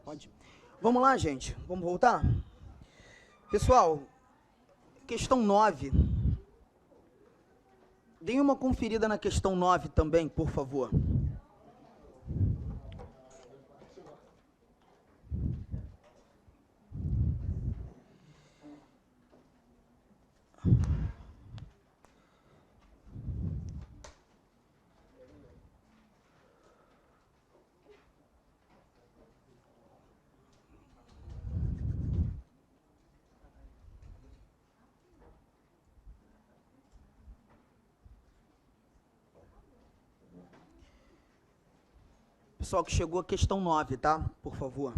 Pode. Vamos lá, gente. Vamos voltar? Pessoal, questão 9. Deem uma conferida na questão 9 também, por favor. Pessoal que chegou a questão 9, tá? Por favor.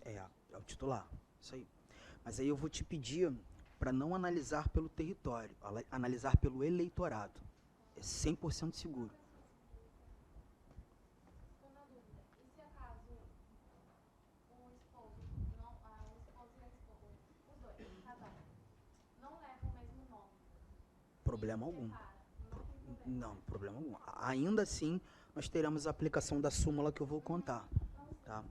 É o titular, isso aí. Mas aí eu vou te pedir para não analisar pelo território, analisar pelo eleitorado. É 100% seguro. Estou na dúvida. E se acaso o esposo e a esposa, os dois, o casal, não levam o mesmo nome? Problema algum. Não tem problema. Não, problema algum. Ainda assim, nós teremos a aplicação da súmula que eu vou contar, tá?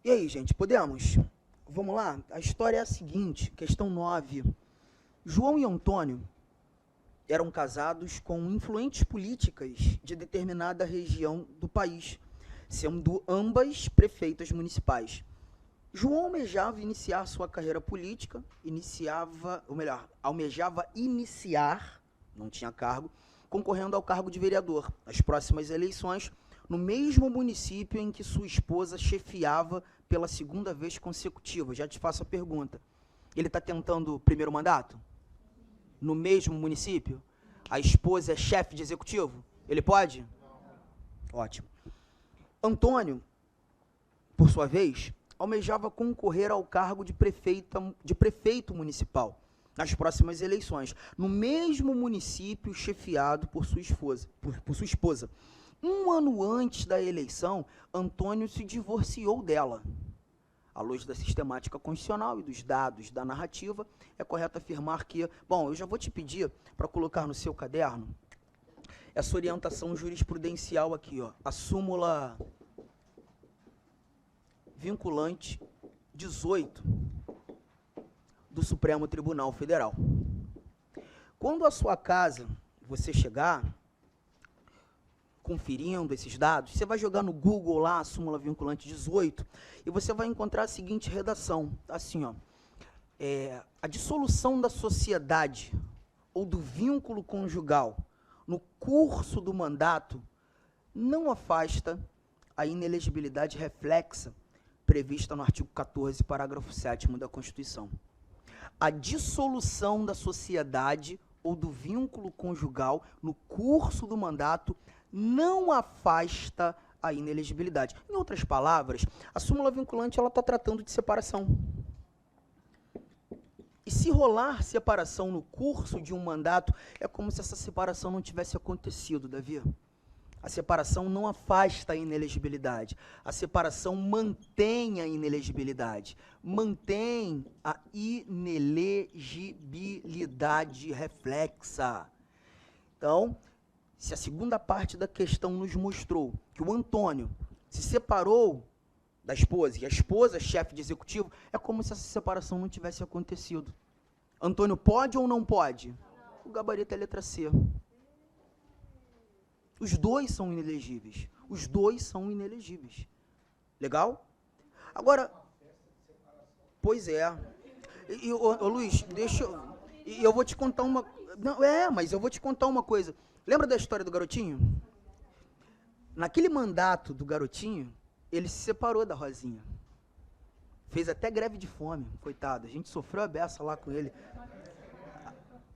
E aí, gente, podemos? Vamos lá? A história é a seguinte, questão 9. João e Antônio eram casados com influentes políticas de determinada região do país, sendo ambas prefeitas municipais. João almejava iniciar sua carreira política, almejava iniciar, não tinha cargo, concorrendo ao cargo de vereador nas próximas eleições, no mesmo município em que sua esposa chefiava pela segunda vez consecutiva. Já te faço a pergunta. Ele está tentando o primeiro mandato? No mesmo município? A esposa é chefe de executivo? Ele pode? Não. Ótimo. Antônio, por sua vez, almejava concorrer ao cargo de prefeito municipal nas próximas eleições, no mesmo município chefiado por sua esposa. Um ano antes da eleição, Antônio se divorciou dela. À luz da sistemática constitucional e dos dados da narrativa, é correto afirmar que... Bom, eu já vou te pedir para colocar no seu caderno essa orientação jurisprudencial aqui, ó, a súmula vinculante 18 do Supremo Tribunal Federal. Quando a sua casa, você chegar... conferindo esses dados, você vai jogar no Google lá a súmula vinculante 18 e você vai encontrar a seguinte redação, assim, ó, a dissolução da sociedade ou do vínculo conjugal no curso do mandato não afasta a inelegibilidade reflexa prevista no artigo 14, parágrafo 7º da Constituição. A dissolução da sociedade ou do vínculo conjugal no curso do mandato não afasta a inelegibilidade. Em outras palavras, a súmula vinculante ela está tratando de separação. E se rolar separação no curso de um mandato, é como se essa separação não tivesse acontecido, Davi. A separação não afasta a inelegibilidade. A separação mantém a inelegibilidade. Mantém a inelegibilidade reflexa. Então, se a segunda parte da questão nos mostrou que o Antônio se separou da esposa, e a esposa, chefe de executivo, é como se essa separação não tivesse acontecido. Antônio pode ou não pode? Não. O gabarito é a letra C. Os dois são inelegíveis. Os dois são inelegíveis. Legal? Agora, pois é. Ô Luiz, deixa eu... E eu vou te contar uma... Não, mas eu vou te contar uma coisa. Lembra da história do garotinho? Naquele mandato do garotinho, ele se separou da Rosinha. Fez até greve de fome, coitado. A gente sofreu a beça lá com ele.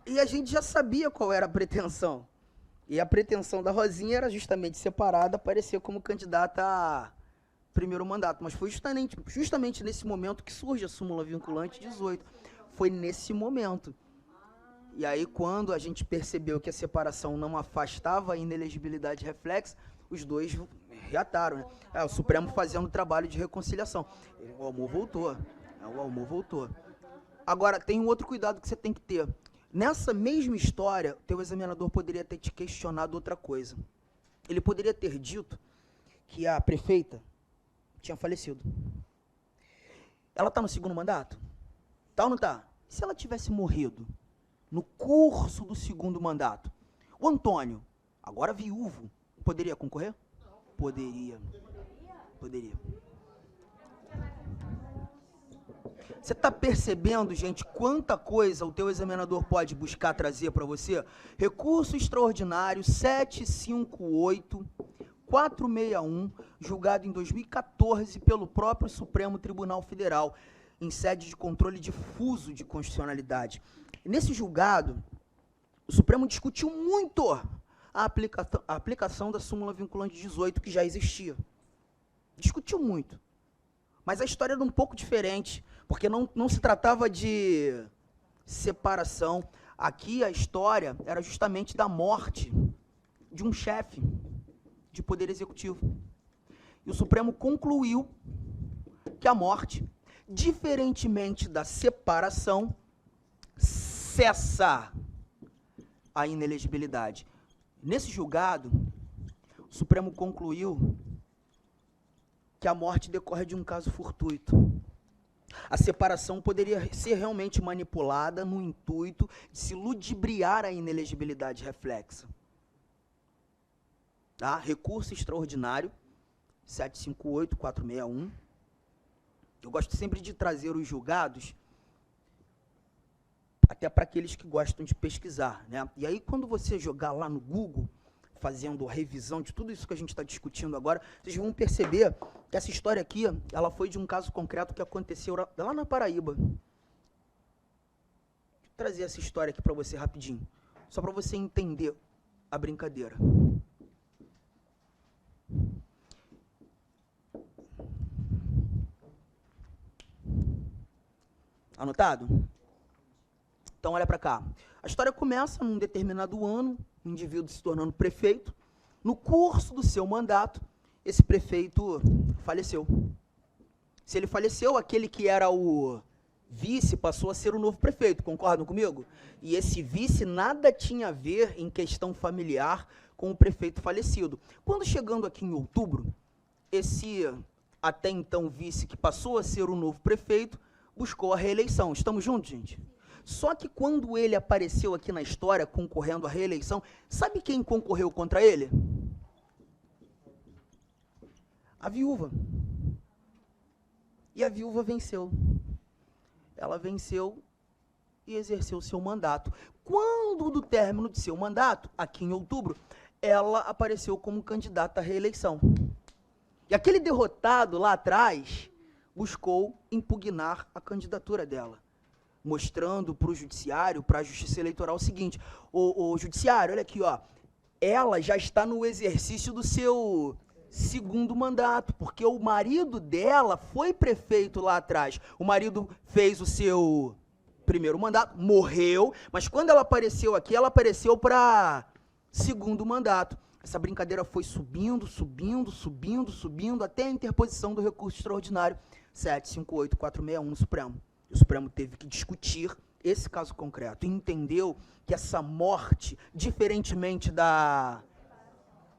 E a gente já sabia qual era a pretensão. E a pretensão da Rosinha era justamente separada, aparecer como candidata a primeiro mandato. Mas foi justamente nesse momento que surge a súmula vinculante 18. Foi nesse momento. E aí, quando a gente percebeu que a separação não afastava a inelegibilidade reflexa, os dois reataram, né? O Supremo fazendo o trabalho de reconciliação. O Almor voltou. Agora, tem um outro cuidado que você tem que ter. Nessa mesma história, o teu examinador poderia ter te questionado outra coisa. Ele poderia ter dito que a prefeita tinha falecido. Ela está no segundo mandato? Tá ou não está? E se ela tivesse morrido no curso do segundo mandato? O Antônio, agora viúvo, poderia concorrer? Poderia. Você está percebendo, gente, quanta coisa o teu examinador pode buscar trazer para você? Recurso extraordinário 758-461, julgado em 2014 pelo próprio Supremo Tribunal Federal, em sede de controle difuso de constitucionalidade. Nesse julgado, o Supremo discutiu muito a aplicação da súmula vinculante 18, que já existia. Discutiu muito. Mas a história era um pouco diferente, porque não se tratava de separação. Aqui a história era justamente da morte de um chefe de poder executivo. E o Supremo concluiu que a morte, diferentemente da separação, cessa a inelegibilidade. Nesse julgado, o Supremo concluiu que a morte decorre de um caso fortuito. A separação poderia ser realmente manipulada no intuito de se ludibriar a inelegibilidade reflexa. Tá? Recurso extraordinário, 758-461. Eu gosto sempre de trazer os julgados, até para aqueles que gostam de pesquisar, né? E aí, quando você jogar lá no Google, fazendo a revisão de tudo isso que a gente está discutindo agora, vocês vão perceber que essa história aqui, ela foi de um caso concreto que aconteceu lá na Paraíba. Vou trazer essa história aqui para você rapidinho, só para você entender a brincadeira. Anotado? Então, olha para cá. A história começa num determinado ano, um indivíduo se tornando prefeito. No curso do seu mandato, esse prefeito faleceu. Se ele faleceu, aquele que era o vice passou a ser o novo prefeito, concordam comigo? E esse vice nada tinha a ver em questão familiar com o prefeito falecido. Quando chegando aqui em outubro, esse até então vice que passou a ser o novo prefeito buscou a reeleição. Estamos juntos, gente? Só que quando ele apareceu aqui na história, concorrendo à reeleição, sabe quem concorreu contra ele? A viúva. E a viúva venceu. Ela venceu e exerceu seu mandato. Quando, do término de seu mandato, aqui em outubro, ela apareceu como candidata à reeleição. E aquele derrotado lá atrás buscou impugnar a candidatura dela, mostrando para o judiciário, para a justiça eleitoral, o seguinte: o judiciário, olha aqui, ó, ela já está no exercício do seu segundo mandato, porque o marido dela foi prefeito lá atrás. O marido fez o seu primeiro mandato, morreu, mas quando ela apareceu aqui, ela apareceu para segundo mandato. Essa brincadeira foi subindo, até a interposição do recurso extraordinário 758461 no Supremo. O Supremo teve que discutir esse caso concreto e entendeu que essa morte, diferentemente da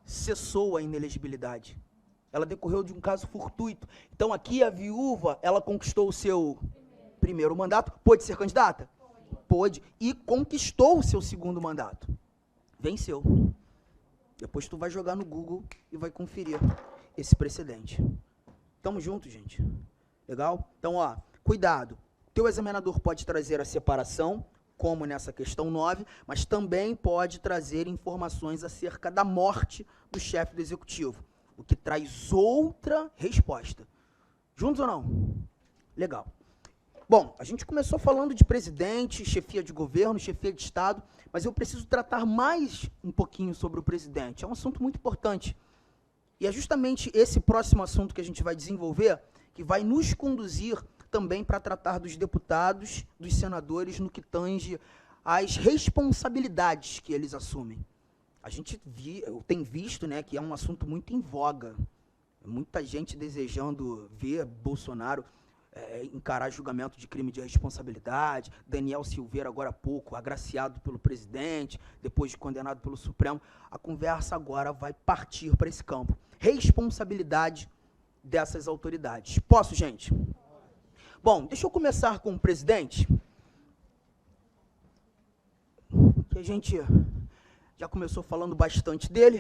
cessou a inelegibilidade. Ela decorreu de um caso fortuito. Então aqui a viúva, ela conquistou o seu primeiro mandato. Pôde ser candidata? Pôde. E conquistou o seu segundo mandato. Venceu. Depois tu vai jogar no Google e vai conferir esse precedente. Tamo junto, gente? Legal? Então, ó, cuidado. Teu examinador pode trazer a separação, como nessa questão 9, mas também pode trazer informações acerca da morte do chefe do executivo, o que traz outra resposta. Juntos ou não? Legal. Bom, a gente começou falando de presidente, chefia de governo, chefia de Estado, mas eu preciso tratar mais um pouquinho sobre o presidente. É um assunto muito importante. E é justamente esse próximo assunto que a gente vai desenvolver que vai nos conduzir também para tratar dos deputados, dos senadores, no que tange às responsabilidades que eles assumem. A gente tem visto, né, que é um assunto muito em voga. Muita gente desejando ver Bolsonaro encarar julgamento de crime de responsabilidade. Daniel Silveira, agora há pouco, agraciado pelo presidente, depois de condenado pelo Supremo. A conversa agora vai partir para esse campo. Responsabilidade dessas autoridades. Posso, gente? Bom, deixa eu começar com o presidente, que a gente já começou falando bastante dele.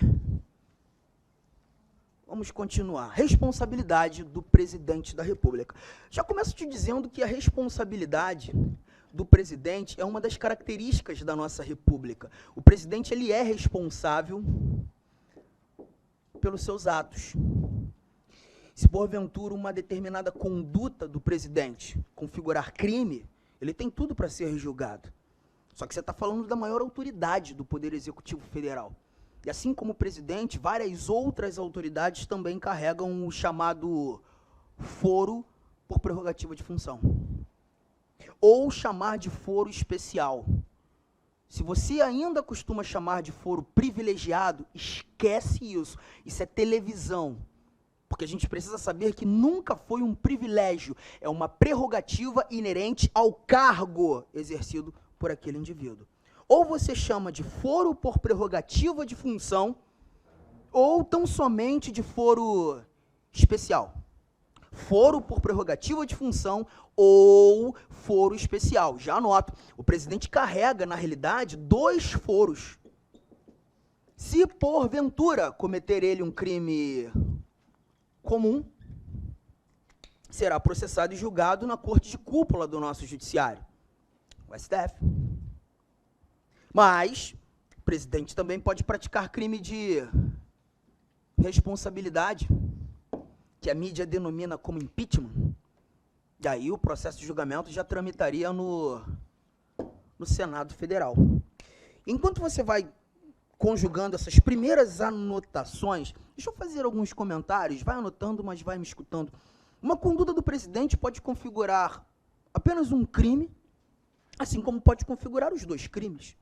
Vamos continuar. Responsabilidade do presidente da República. Já começo te dizendo que a responsabilidade do presidente é uma das características da nossa República. O presidente, ele é responsável pelos seus atos. Se porventura uma determinada conduta do presidente configurar crime, ele tem tudo para ser julgado. Só que você está falando da maior autoridade do Poder Executivo Federal. E assim como o presidente, várias outras autoridades também carregam o chamado foro por prerrogativa de função. Ou chamar de foro especial. Se você ainda costuma chamar de foro privilegiado, esquece isso. Isso é televisão. Porque a gente precisa saber que nunca foi um privilégio, é uma prerrogativa inerente ao cargo exercido por aquele indivíduo. Ou você chama de foro por prerrogativa de função, ou tão somente de foro especial. Foro por prerrogativa de função ou foro especial. Já anoto, o presidente carrega, na realidade, 2 foros. Se porventura cometer ele um crime comum, será processado e julgado na corte de cúpula do nosso judiciário, o STF. Mas o presidente também pode praticar crime de responsabilidade, que a mídia denomina como impeachment. E aí o processo de julgamento já tramitaria no Senado Federal. Enquanto você vai conjugando essas primeiras anotações, deixa eu fazer alguns comentários, vai anotando, mas vai me escutando. Uma conduta do presidente pode configurar apenas um crime, assim como pode configurar os 2 crimes.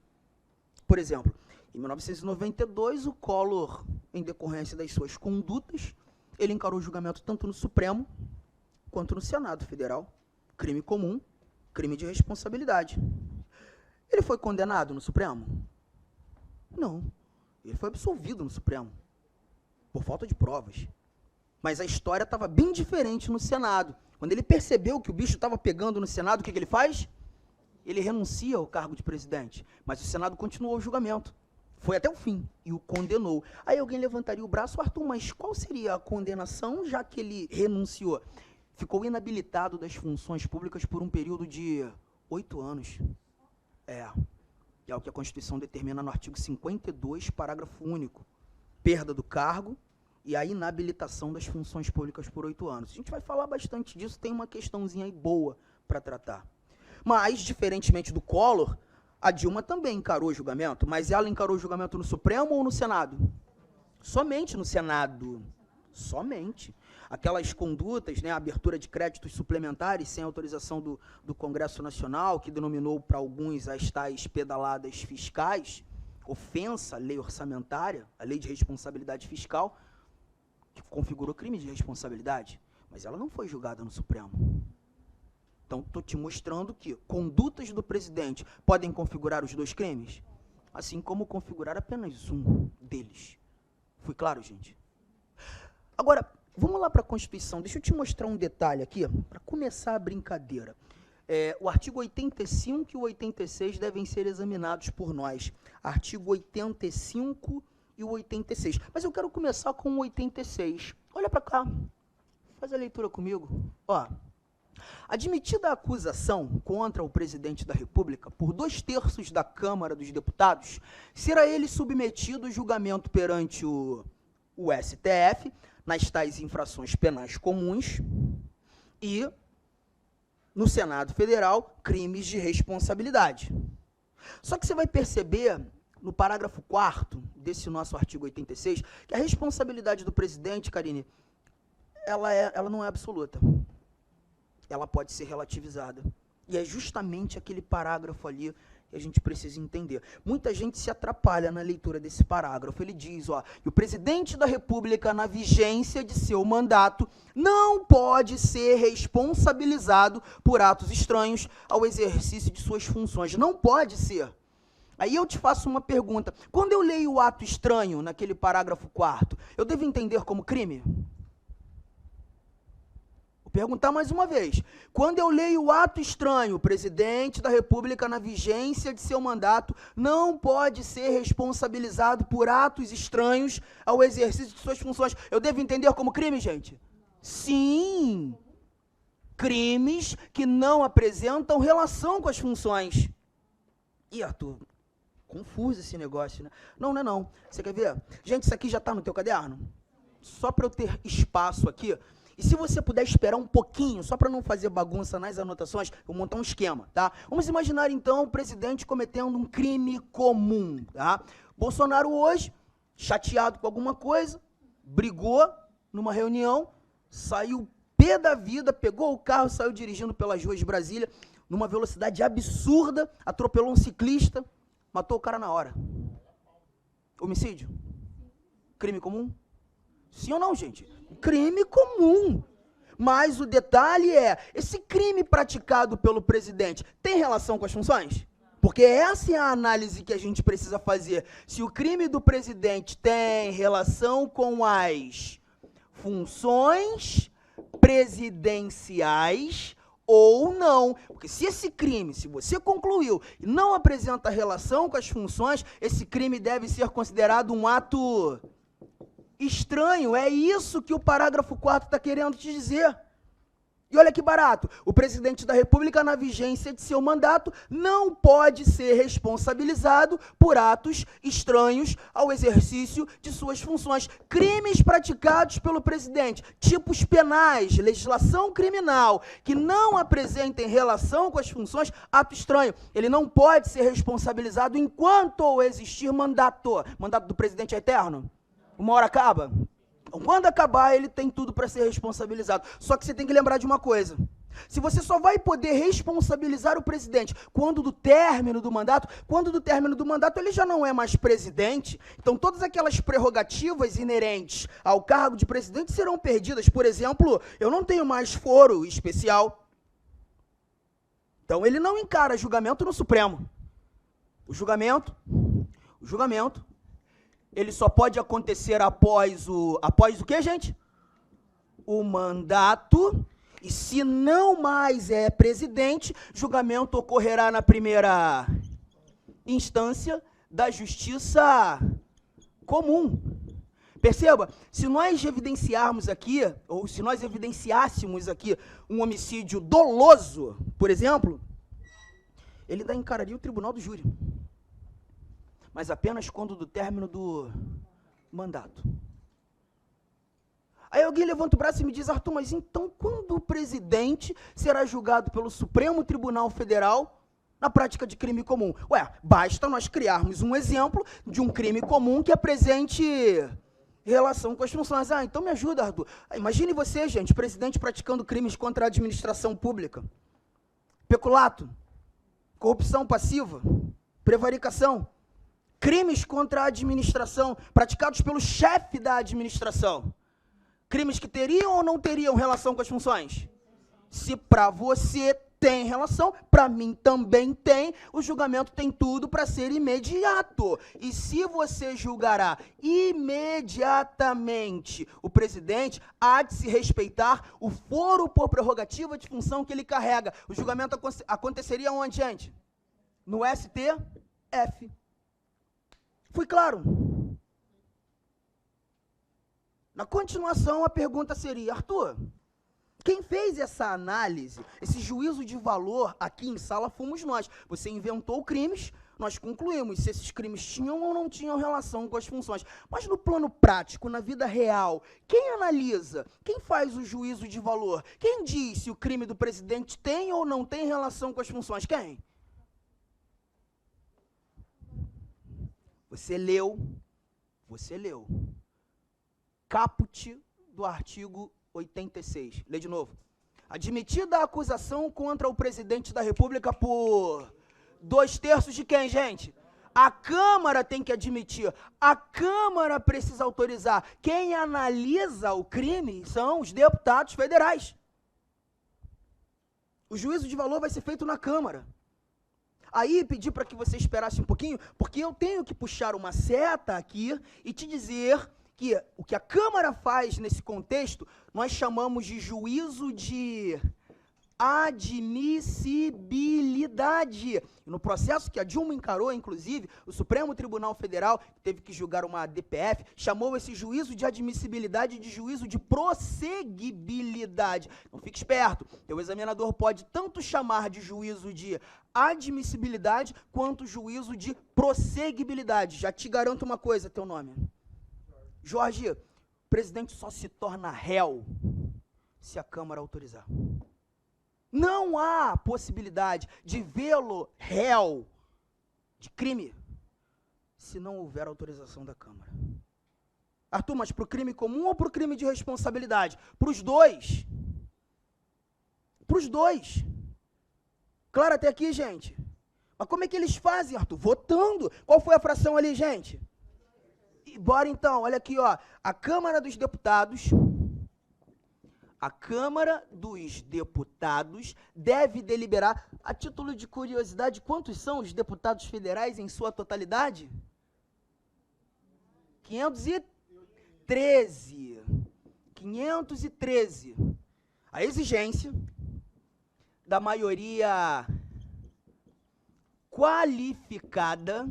Por exemplo, em 1992, o Collor, em decorrência das suas condutas, ele encarou o julgamento tanto no Supremo quanto no Senado Federal. Crime comum, crime de responsabilidade. Ele foi condenado no Supremo? Não. Ele foi absolvido no Supremo, por falta de provas. Mas a história estava bem diferente no Senado. Quando ele percebeu que o bicho estava pegando no Senado, o que ele faz? Ele renuncia ao cargo de presidente. Mas o Senado continuou o julgamento. Foi até o fim e o condenou. Aí alguém levantaria o braço, Arthur, mas qual seria a condenação, já que ele renunciou? Ficou inabilitado das funções públicas por um período de 8 anos. É o que a Constituição determina no artigo 52, parágrafo único. Perda do cargo e a inabilitação das funções públicas por 8 anos. A gente vai falar bastante disso, tem uma questãozinha aí boa para tratar. Mas, diferentemente do Collor, a Dilma também encarou o julgamento, mas ela encarou o julgamento no Supremo ou no Senado? Somente no Senado. Somente. Aquelas condutas, né, a abertura de créditos suplementares sem autorização do Congresso Nacional, que denominou para alguns as tais pedaladas fiscais, ofensa à lei orçamentária, a lei de responsabilidade fiscal, que configurou crime de responsabilidade, mas ela não foi julgada no Supremo. Então, estou te mostrando que condutas do presidente podem configurar os dois crimes, assim como configurar apenas um deles. Fui claro, gente? Agora, vamos lá para a Constituição. Deixa eu te mostrar um detalhe aqui, para começar a brincadeira. O artigo 85 e o 86 devem ser examinados por nós. Artigo 85 e o 86. Mas eu quero começar com o 86. Olha para cá. Faz a leitura comigo. Ó. Admitida a acusação contra o presidente da República por 2/3 da Câmara dos Deputados, será ele submetido a julgamento perante o STF, nas tais infrações penais comuns, e, no Senado Federal, crimes de responsabilidade. Só que você vai perceber, no parágrafo 4º desse nosso artigo 86, que a responsabilidade do presidente, Karine, ela não é absoluta. Ela pode ser relativizada. E é justamente aquele parágrafo ali que a gente precisa entender. Muita gente se atrapalha na leitura desse parágrafo. Ele diz, ó, que o presidente da República, na vigência de seu mandato, não pode ser responsabilizado por atos estranhos ao exercício de suas funções. Não pode ser. Aí eu te faço uma pergunta. Quando eu leio o ato estranho, naquele parágrafo 4º, eu devo entender como crime? Vou perguntar mais uma vez. Quando eu leio o ato estranho, o presidente da República, na vigência de seu mandato, não pode ser responsabilizado por atos estranhos ao exercício de suas funções. Eu devo entender como crime, gente? Sim. Crimes que não apresentam relação com as funções. Ih, Arthur, confuso esse negócio, né? Não, não é não. Você quer ver? Gente, isso aqui já está no teu caderno? Só para eu ter espaço aqui. E se você puder esperar um pouquinho, só para não fazer bagunça nas anotações, eu vou montar um esquema, tá? Vamos imaginar, então, o presidente cometendo um crime comum, tá? Bolsonaro hoje, chateado com alguma coisa, brigou numa reunião, saiu pé da vida, pegou o carro, saiu dirigindo pelas ruas de Brasília, numa velocidade absurda, atropelou um ciclista, matou o cara na hora. Homicídio? Crime comum? Sim ou não, gente? Crime comum. Mas o detalhe é, esse crime praticado pelo presidente tem relação com as funções? Porque essa é a análise que a gente precisa fazer. Se o crime do presidente tem relação com as funções presidenciais ou não. Porque se esse crime, se você concluiu, e não apresenta relação com as funções, esse crime deve ser considerado um ato estranho. É isso que o parágrafo 4º está querendo te dizer. E olha que barato, o presidente da República, na vigência de seu mandato, não pode ser responsabilizado por atos estranhos ao exercício de suas funções. Crimes praticados pelo presidente, tipos penais, legislação criminal, que não apresentem relação com as funções, ato estranho. Ele não pode ser responsabilizado enquanto existir mandato. Mandato do presidente é eterno? Uma hora acaba? Quando acabar, ele tem tudo para ser responsabilizado. Só que você tem que lembrar de uma coisa. Se você só vai poder responsabilizar o presidente quando do término do mandato ele já não é mais presidente, então todas aquelas prerrogativas inerentes ao cargo de presidente serão perdidas. Por exemplo, eu não tenho mais foro especial. Então ele não encara julgamento no Supremo. O julgamento, ele só pode acontecer após o quê, gente? O mandato. E se não mais é presidente, julgamento ocorrerá na primeira instância da justiça comum. Perceba, se nós evidenciássemos aqui um homicídio doloso, por exemplo, ele ainda encararia o tribunal do júri. Mas apenas quando do término do mandato. Aí alguém levanta o braço e me diz, Arthur, mas então quando o presidente será julgado pelo Supremo Tribunal Federal na prática de crime comum? Ué, basta nós criarmos um exemplo de um crime comum que apresente relação com as funções. Ah, então me ajuda, Arthur. Imagine você, gente, presidente praticando crimes contra a administração pública. Peculato, corrupção passiva, prevaricação, crimes contra a administração praticados pelo chefe da administração. Crimes que teriam ou não teriam relação com as funções? Se para você tem relação, para mim também tem, o julgamento tem tudo para ser imediato. E se você julgará imediatamente o presidente, há de se respeitar o foro por prerrogativa de função que ele carrega. O julgamento aconteceria onde, gente? No STF. Fui claro? Na continuação, a pergunta seria, Arthur, quem fez essa análise, esse juízo de valor aqui em sala fomos nós. Você inventou crimes, nós concluímos se esses crimes tinham ou não tinham relação com as funções. Mas no plano prático, na vida real, quem analisa? Quem faz o juízo de valor? Quem diz se o crime do presidente tem ou não tem relação com as funções? Quem? Você leu. Caput do artigo 86. Lê de novo. Admitida a acusação contra o presidente da República por 2/3 de quem, gente? A Câmara tem que admitir. A Câmara precisa autorizar. Quem analisa o crime são os deputados federais. O juízo de valor vai ser feito na Câmara. Aí pedi para que você esperasse um pouquinho, porque eu tenho que puxar uma seta aqui e te dizer que o que a Câmara faz nesse contexto, nós chamamos de juízo de admissibilidade. No processo que a Dilma encarou, inclusive, o Supremo Tribunal Federal, que teve que julgar uma DPF, chamou esse juízo de admissibilidade de juízo de prosseguibilidade. Então fique esperto, o examinador pode tanto chamar de juízo de admissibilidade, quanto juízo de prosseguibilidade. Já te garanto uma coisa, teu nome. Jorge, o presidente só se torna réu se a Câmara autorizar. Não há possibilidade de vê-lo réu de crime se não houver autorização da Câmara. Arthur, mas para o crime comum ou para o crime de responsabilidade? Para os dois. Para os dois. Claro até aqui, gente? Mas como é que eles fazem, Arthur? Votando. Qual foi a fração ali, gente? E bora então, olha aqui, ó. A Câmara dos Deputados deve deliberar, a título de curiosidade, quantos são os deputados federais em sua totalidade? 513. 513. A exigência da maioria qualificada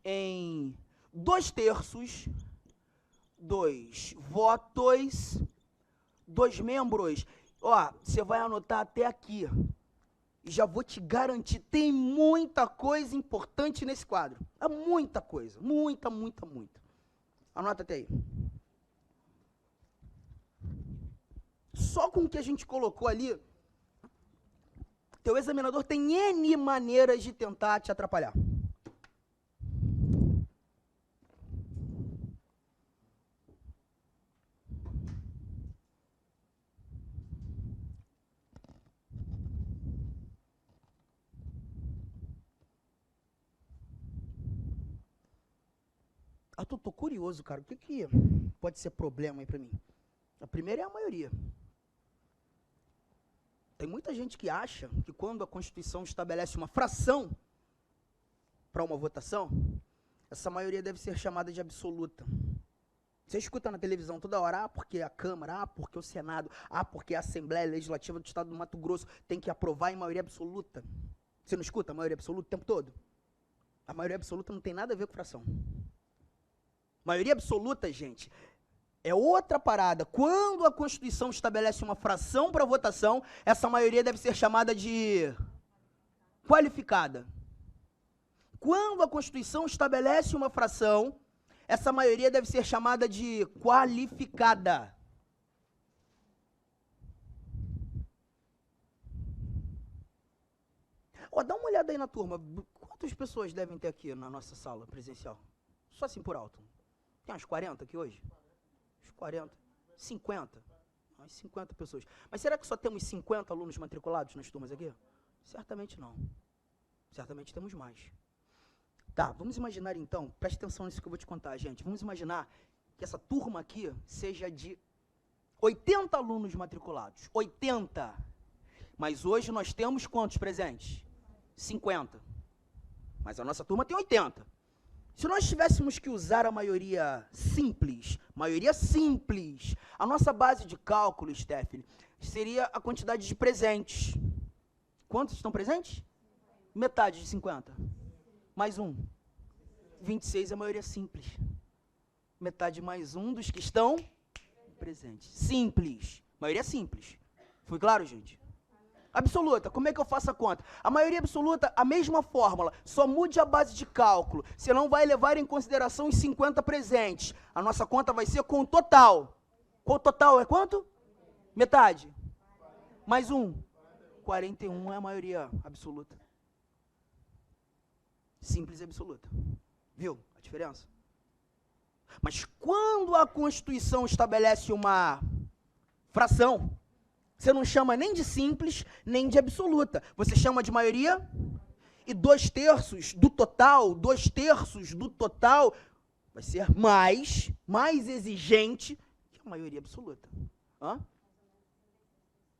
em 2/3 dos votos dos membros. Ó, você vai anotar até aqui. E já vou te garantir, tem muita coisa importante nesse quadro. É muita coisa, muita. Anota até aí. Só com o que a gente colocou ali, teu examinador tem N maneiras de tentar te atrapalhar. Eu tô curioso, cara. O que pode ser problema aí pra mim? A primeira é a maioria. Tem muita gente que acha que quando a Constituição estabelece uma fração para uma votação, essa maioria deve ser chamada de absoluta. Você escuta na televisão toda hora, porque a Câmara, porque o Senado, porque a Assembleia Legislativa do Estado do Mato Grosso tem que aprovar em maioria absoluta. Você não escuta a maioria absoluta o tempo todo? A maioria absoluta não tem nada a ver com fração. Maioria absoluta, gente, é outra parada. Quando a Constituição estabelece uma fração para votação, essa maioria deve ser chamada de qualificada. Quando a Constituição estabelece uma fração, essa maioria deve ser chamada de qualificada. Ó, dá uma olhada aí na turma. Quantas pessoas devem ter aqui na nossa sala presencial? Só assim por alto. Tem uns 40 aqui hoje? Uns 40. 50. Umas 50 pessoas. Mas será que só temos 50 alunos matriculados nas turmas aqui? Certamente não. Certamente temos mais. Tá, vamos imaginar então, preste atenção nisso que eu vou te contar, gente. Vamos imaginar que essa turma aqui seja de 80 alunos matriculados. 80. Mas hoje nós temos quantos presentes? 50. Mas a nossa turma tem 80. Se nós tivéssemos que usar a maioria simples, a nossa base de cálculo, Stephanie, seria a quantidade de presentes. Quantos estão presentes? Metade de 50. Mais um. 26 é a maioria simples. Metade mais um dos que estão presentes. Simples. Maioria simples. Foi claro, gente? Absoluta, como é que eu faço a conta? A maioria absoluta, a mesma fórmula, só mude a base de cálculo. Você não vai levar em consideração os 50 presentes. A nossa conta vai ser com o total. Com o total é quanto? Metade. Mais um. 41 é a maioria absoluta. Simples e absoluta. Viu a diferença? Mas quando a Constituição estabelece uma fração, você não chama nem de simples, nem de absoluta. Você chama de maioria e 2/3 do total, vai ser mais exigente que a maioria absoluta. Hã?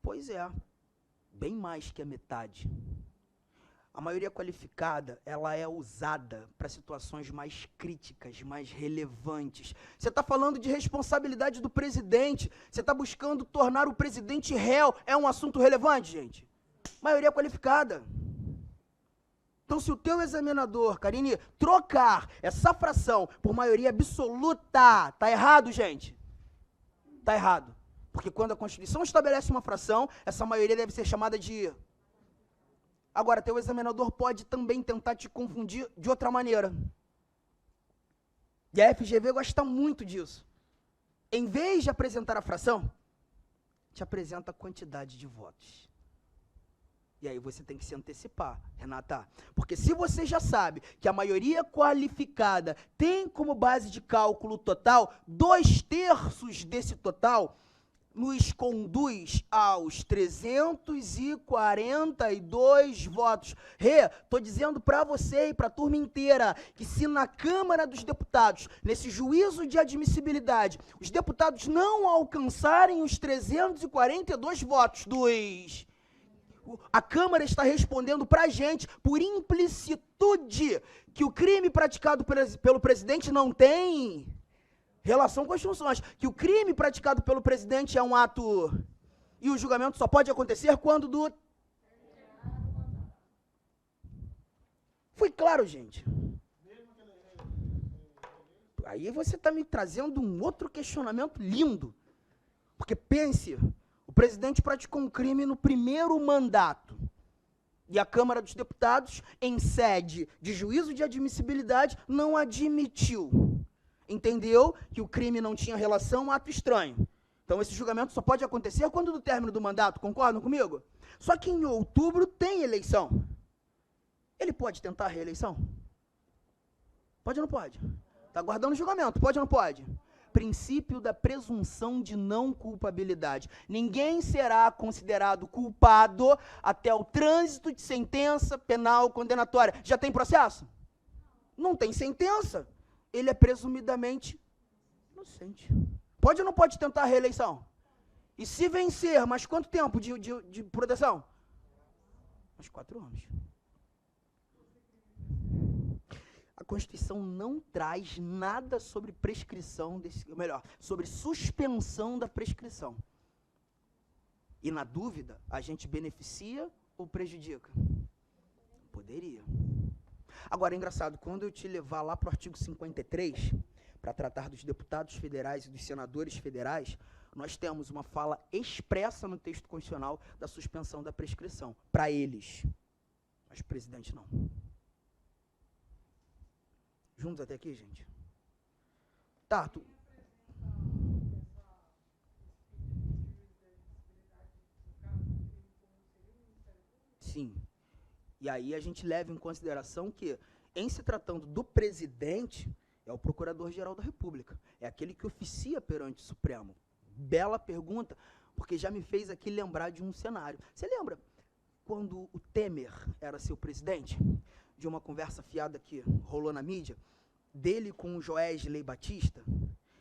Pois é, bem mais que a metade. A maioria qualificada, ela é usada para situações mais críticas, mais relevantes. Você está falando de responsabilidade do presidente, você está buscando tornar o presidente réu. É um assunto relevante, gente? Maioria qualificada. Então, se o teu examinador, Karine, trocar essa fração por maioria absoluta, tá errado, gente? Tá errado. Porque quando a Constituição estabelece uma fração, essa maioria deve ser chamada de... Agora, teu examinador pode também tentar te confundir de outra maneira. E a FGV gosta muito disso. Em vez de apresentar a fração, te apresenta a quantidade de votos. E aí você tem que se antecipar, Renata. Porque se você já sabe que a maioria qualificada tem como base de cálculo total, 2/3 desse total nos conduz aos 342 votos. Tô dizendo para você e para a turma inteira que se na Câmara dos Deputados, nesse juízo de admissibilidade, os deputados não alcançarem os 342 votos a Câmara está respondendo para a gente, por implicitude, que o crime praticado pelo presidente não tem relação com as funções, que o crime praticado pelo presidente é um ato e o julgamento só pode acontecer quando Foi claro, gente? Aí você está me trazendo um outro questionamento lindo, porque pense, o presidente praticou um crime no primeiro mandato e a Câmara dos Deputados, em sede de juízo de admissibilidade, não admitiu. Entendeu que o crime não tinha relação, um ato estranho. Então, esse julgamento só pode acontecer quando do término do mandato, concordam comigo? Só que em outubro tem eleição. Ele pode tentar a reeleição? Pode ou não pode? Está aguardando o julgamento, pode ou não pode? Princípio da presunção de não culpabilidade. Ninguém será considerado culpado até o trânsito de sentença penal condenatória. Já tem processo? Não tem sentença. Ele é presumidamente inocente. Pode ou não pode tentar a reeleição? E se vencer, mais quanto tempo de proteção? Mais 4 anos. A Constituição não traz nada sobre prescrição, sobre suspensão da prescrição. E na dúvida, a gente beneficia ou prejudica? Poderia. Agora, é engraçado, quando eu te levar lá para o artigo 53, para tratar dos deputados federais e dos senadores federais, nós temos uma fala expressa no texto constitucional da suspensão da prescrição, para eles. Mas o presidente não. Juntos até aqui, gente? Tá, Sim. E aí a gente leva em consideração que, em se tratando do presidente, É o Procurador-Geral da República. É aquele que oficia perante o Supremo. Bela pergunta, porque já me fez aqui lembrar de um cenário. Você lembra quando o Temer era seu presidente? De uma conversa fiada que rolou na mídia, dele com o Joesley Batista,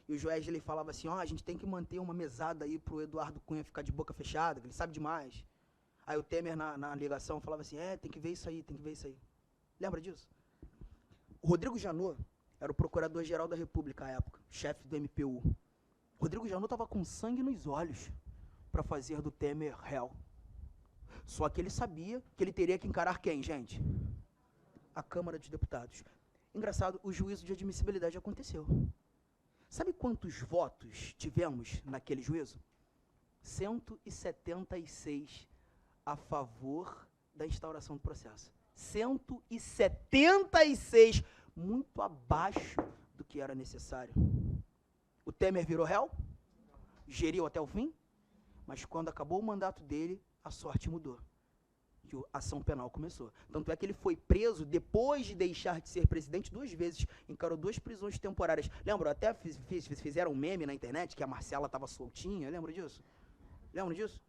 e o Joesley falava assim, a gente tem que manter uma mesada aí pro Eduardo Cunha ficar de boca fechada, que ele sabe demais. Aí o Temer na ligação falava assim, tem que ver isso aí, tem que ver isso aí. Lembra disso? O Rodrigo Janot era o Procurador-Geral da República à época, chefe do MPU. O Rodrigo Janot estava com sangue nos olhos para fazer do Temer réu. Só que ele sabia que ele teria que encarar quem, gente? A Câmara dos Deputados. Engraçado, o juízo de admissibilidade aconteceu. Sabe quantos votos tivemos naquele juízo? 176 a favor da instauração do processo. 176, muito abaixo do que era necessário. O Temer virou réu, geriu até o fim, mas quando acabou o mandato dele, a sorte mudou. Que a ação penal começou. Tanto é que ele foi preso depois de deixar de ser presidente 2 vezes, encarou 2 prisões temporárias. Lembra? Até fizeram um meme na internet que a Marcela estava soltinha, lembra disso? Lembra disso?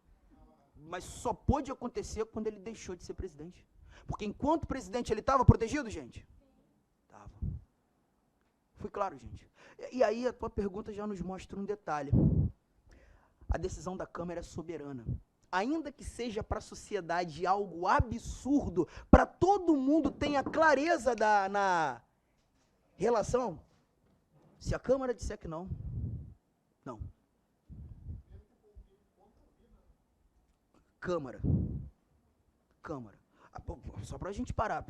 Mas só pôde acontecer quando ele deixou de ser presidente. Porque enquanto presidente ele estava protegido, gente? Estava. Foi claro, gente. E aí a tua pergunta já nos mostra um detalhe. A decisão da Câmara é soberana. Ainda que seja para a sociedade algo absurdo, para todo mundo tenha clareza na relação, se a Câmara disser que não, não. Câmara. Só para a gente parar,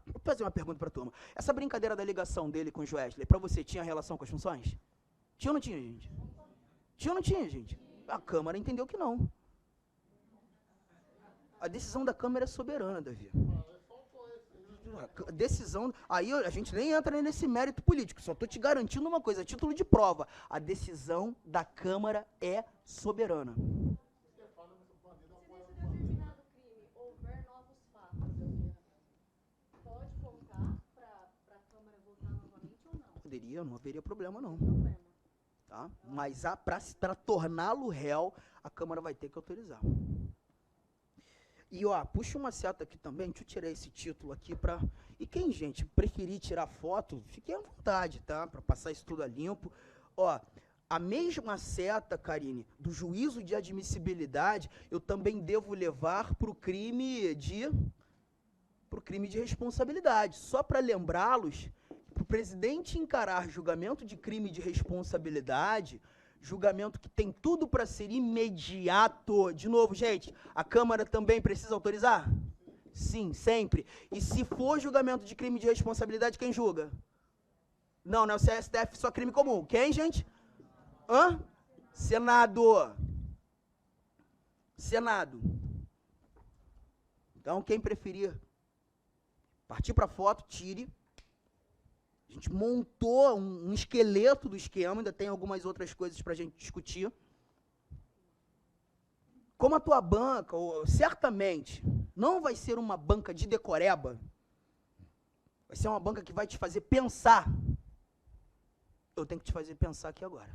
vou fazer uma pergunta para a turma. Essa brincadeira da ligação dele com o Joesley, para você, tinha relação com as funções? Tinha ou não tinha, gente? Tinha ou não tinha, gente? A Câmara entendeu que não. A decisão da Câmara é soberana, Davi. A decisão... Aí a gente nem entra nesse mérito político, só estou te garantindo uma coisa, a título de prova. A decisão da Câmara é soberana. Se nesse determinado crime houver novos fatos, pode voltar para a Câmara votar novamente ou não? Poderia, não haveria problema não. Problema. Tá? Mas para torná-lo réu, a Câmara vai ter que autorizar. E, puxa uma seta aqui também, deixa eu tirar esse título aqui para... E quem, gente, preferir tirar foto, fiquem à vontade, tá? Para passar isso tudo a limpo. A mesma seta, Karine, do juízo de admissibilidade, eu também devo levar para o crime de responsabilidade. Só para lembrá-los, para o presidente encarar julgamento de crime de responsabilidade... Julgamento que tem tudo para ser imediato. De novo, gente, a Câmara também precisa autorizar? Sim, sempre. E se for julgamento de crime de responsabilidade, quem julga? Não é o STF, só crime comum. Quem, gente? Senado. Senado. Então, quem preferir partir para a foto, tire. A gente montou um esqueleto do esquema, ainda tem algumas outras coisas para a gente discutir. Como a tua banca, certamente, não vai ser uma banca de decoreba, vai ser uma banca que vai te fazer pensar. Eu tenho que te fazer pensar aqui agora.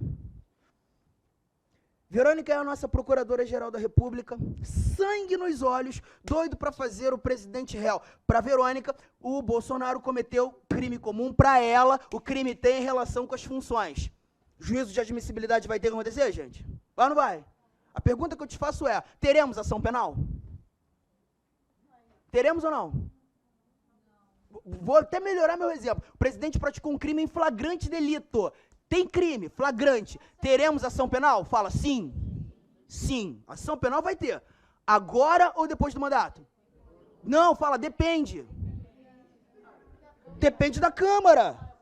Verônica é a nossa Procuradora-Geral da República, sangue nos olhos, doido para fazer o presidente réu. Para Verônica, o Bolsonaro cometeu crime comum, para ela, o crime tem relação com as funções. Juízo de admissibilidade vai ter que acontecer, gente? Vai ou não vai? A pergunta que eu te faço é, teremos ação penal? Teremos ou não? Vou até melhorar meu exemplo. O presidente praticou um crime em flagrante delito. Tem crime, flagrante. Teremos ação penal? Fala sim. Sim. Ação penal vai ter. Agora ou depois do mandato? Não, fala depende. Depende da Câmara.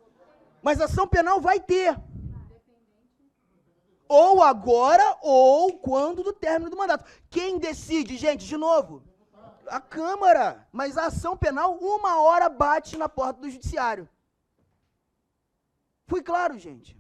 Mas ação penal vai ter. Ou agora ou quando do término do mandato. Quem decide, gente, de novo? A Câmara. Mas a ação penal, 1 hora bate na porta do judiciário. Fui claro, gente?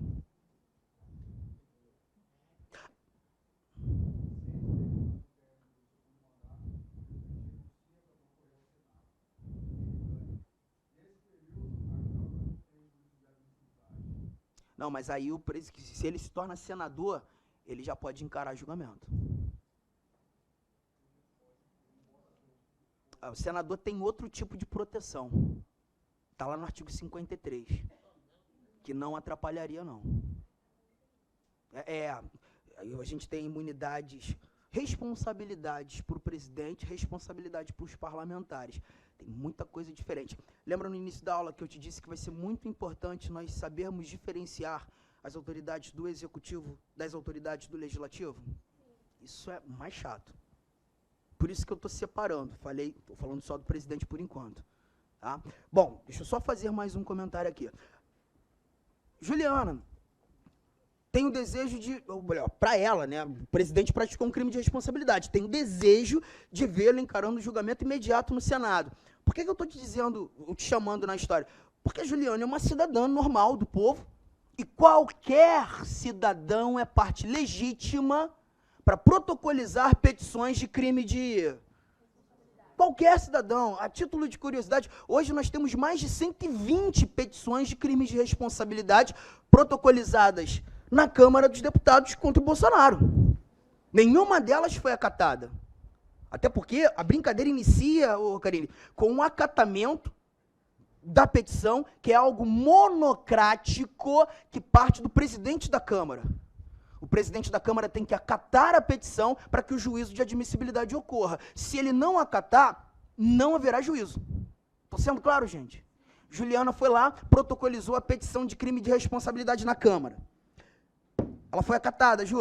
Não, mas aí se ele se torna senador, ele já pode encarar julgamento. O senador tem outro tipo de proteção. Está lá no artigo 53, que não atrapalharia, não. A gente tem imunidades, responsabilidades para o presidente, responsabilidade para os parlamentares. Tem muita coisa diferente. Lembra no início da aula que eu te disse que vai ser muito importante nós sabermos diferenciar as autoridades do executivo das autoridades do legislativo? Isso é mais chato. Por isso que eu estou separando. Estou falando só do presidente por enquanto. Tá? Bom, deixa eu só fazer mais um comentário aqui. Juliana tem o desejo de, para ela, né, o presidente praticou um crime de responsabilidade, tem o desejo de vê-lo encarando o julgamento imediato no Senado. Por que eu estou te dizendo, te chamando na história? Porque a Juliana é uma cidadã normal do povo, e qualquer cidadão é parte legítima para protocolizar petições de crime de... Qualquer cidadão, a título de curiosidade, hoje nós temos mais de 120 petições de crimes de responsabilidade protocolizadas na Câmara dos Deputados contra o Bolsonaro. Nenhuma delas foi acatada. Até porque a brincadeira inicia, Karine, com um acatamento da petição, que é algo monocrático que parte do presidente da Câmara. O presidente da Câmara tem que acatar a petição para que o juízo de admissibilidade ocorra. Se ele não acatar, não haverá juízo. Estou sendo claro, gente? Juliana foi lá, protocolizou a petição de crime de responsabilidade na Câmara. Ela foi acatada, Ju.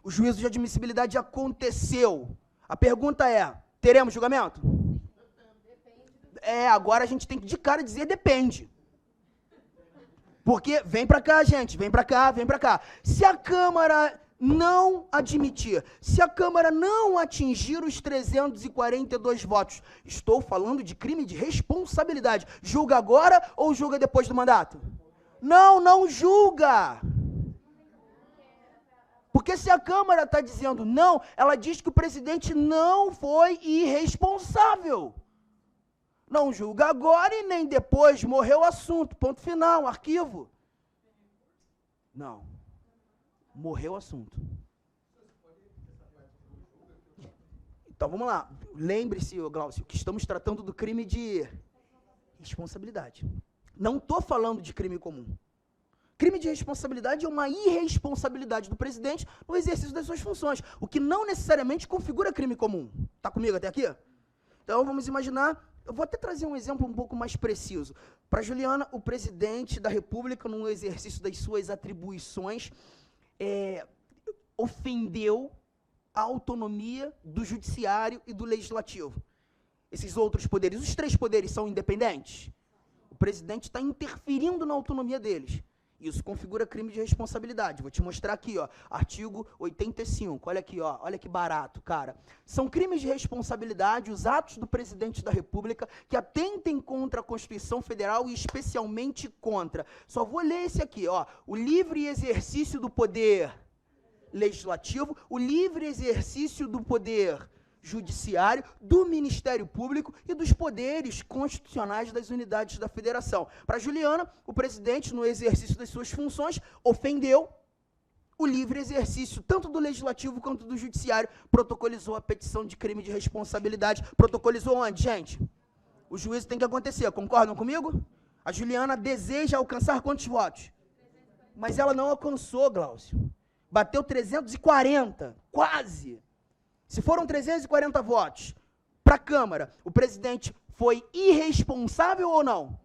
O juízo de admissibilidade aconteceu. A pergunta é, teremos julgamento? Agora a gente tem que de cara dizer depende. Porque, vem pra cá, gente, vem pra cá, vem pra cá. Se a Câmara não admitir, se a Câmara não atingir os 342 votos, estou falando de crime de responsabilidade, julga agora ou julga depois do mandato? Não julga. Porque se a Câmara está dizendo não, ela diz que o presidente não foi irresponsável. Não julga agora e nem depois, morreu o assunto, ponto final, arquivo. Não, morreu o assunto. Então vamos lá, lembre-se, Glaucio, que estamos tratando do crime de responsabilidade. Não estou falando de crime comum. Crime de responsabilidade é uma irresponsabilidade do presidente no exercício das suas funções, o que não necessariamente configura crime comum. Está comigo até aqui? Então vamos imaginar, eu vou até trazer um exemplo um pouco mais preciso. Para Juliana, o presidente da República, no exercício das suas atribuições, ofendeu a autonomia do judiciário e do legislativo. Esses outros poderes, os três poderes são independentes? O presidente está interferindo na autonomia deles. Isso configura crime de responsabilidade. Vou te mostrar aqui, ó, artigo 85. Olha aqui, ó, olha que barato, cara. São crimes de responsabilidade os atos do presidente da República que atentem contra a Constituição Federal e especialmente contra. Só vou ler esse aqui, ó. O livre exercício do poder legislativo, o livre exercício do poder judiciário, do Ministério Público e dos poderes constitucionais das unidades da federação. Para Juliana, o presidente, no exercício das suas funções, ofendeu o livre exercício tanto do legislativo quanto do judiciário, protocolizou a petição de crime de responsabilidade. Protocolizou onde, gente? O juízo tem que acontecer, concordam comigo? A Juliana deseja alcançar quantos votos? Mas ela não alcançou, Glaucio. Bateu 340, quase. Se foram 340 votos para a Câmara, o presidente foi irresponsável ou não? Não.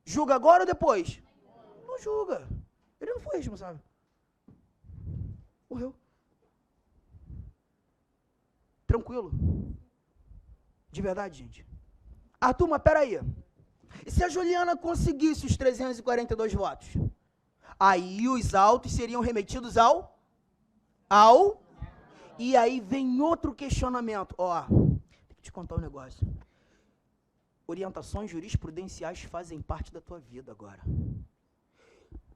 Julga agora ou depois? Não julga. Ele não foi responsável. Morreu. Tranquilo. De verdade, gente. Arthur, mas peraí. E se a Juliana conseguisse os 342 votos? Aí os autos seriam remetidos ao... E aí vem outro questionamento. Ó, tem que te contar um negócio. Orientações jurisprudenciais fazem parte da tua vida agora.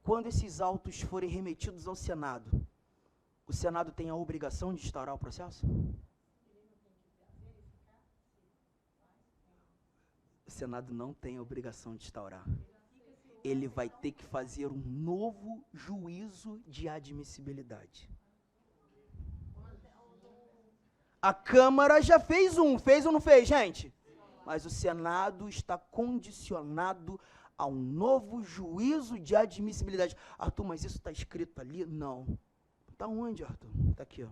Quando esses autos forem remetidos ao Senado, o Senado tem a obrigação de instaurar o processo? O Senado não tem a obrigação de instaurar. ele vai ter que fazer um novo juízo de admissibilidade. A Câmara já fez ou não fez, gente? Mas o Senado está condicionado a um novo juízo de admissibilidade. Arthur, mas isso está escrito ali? Não. Está onde, Arthur? Está aqui, ó.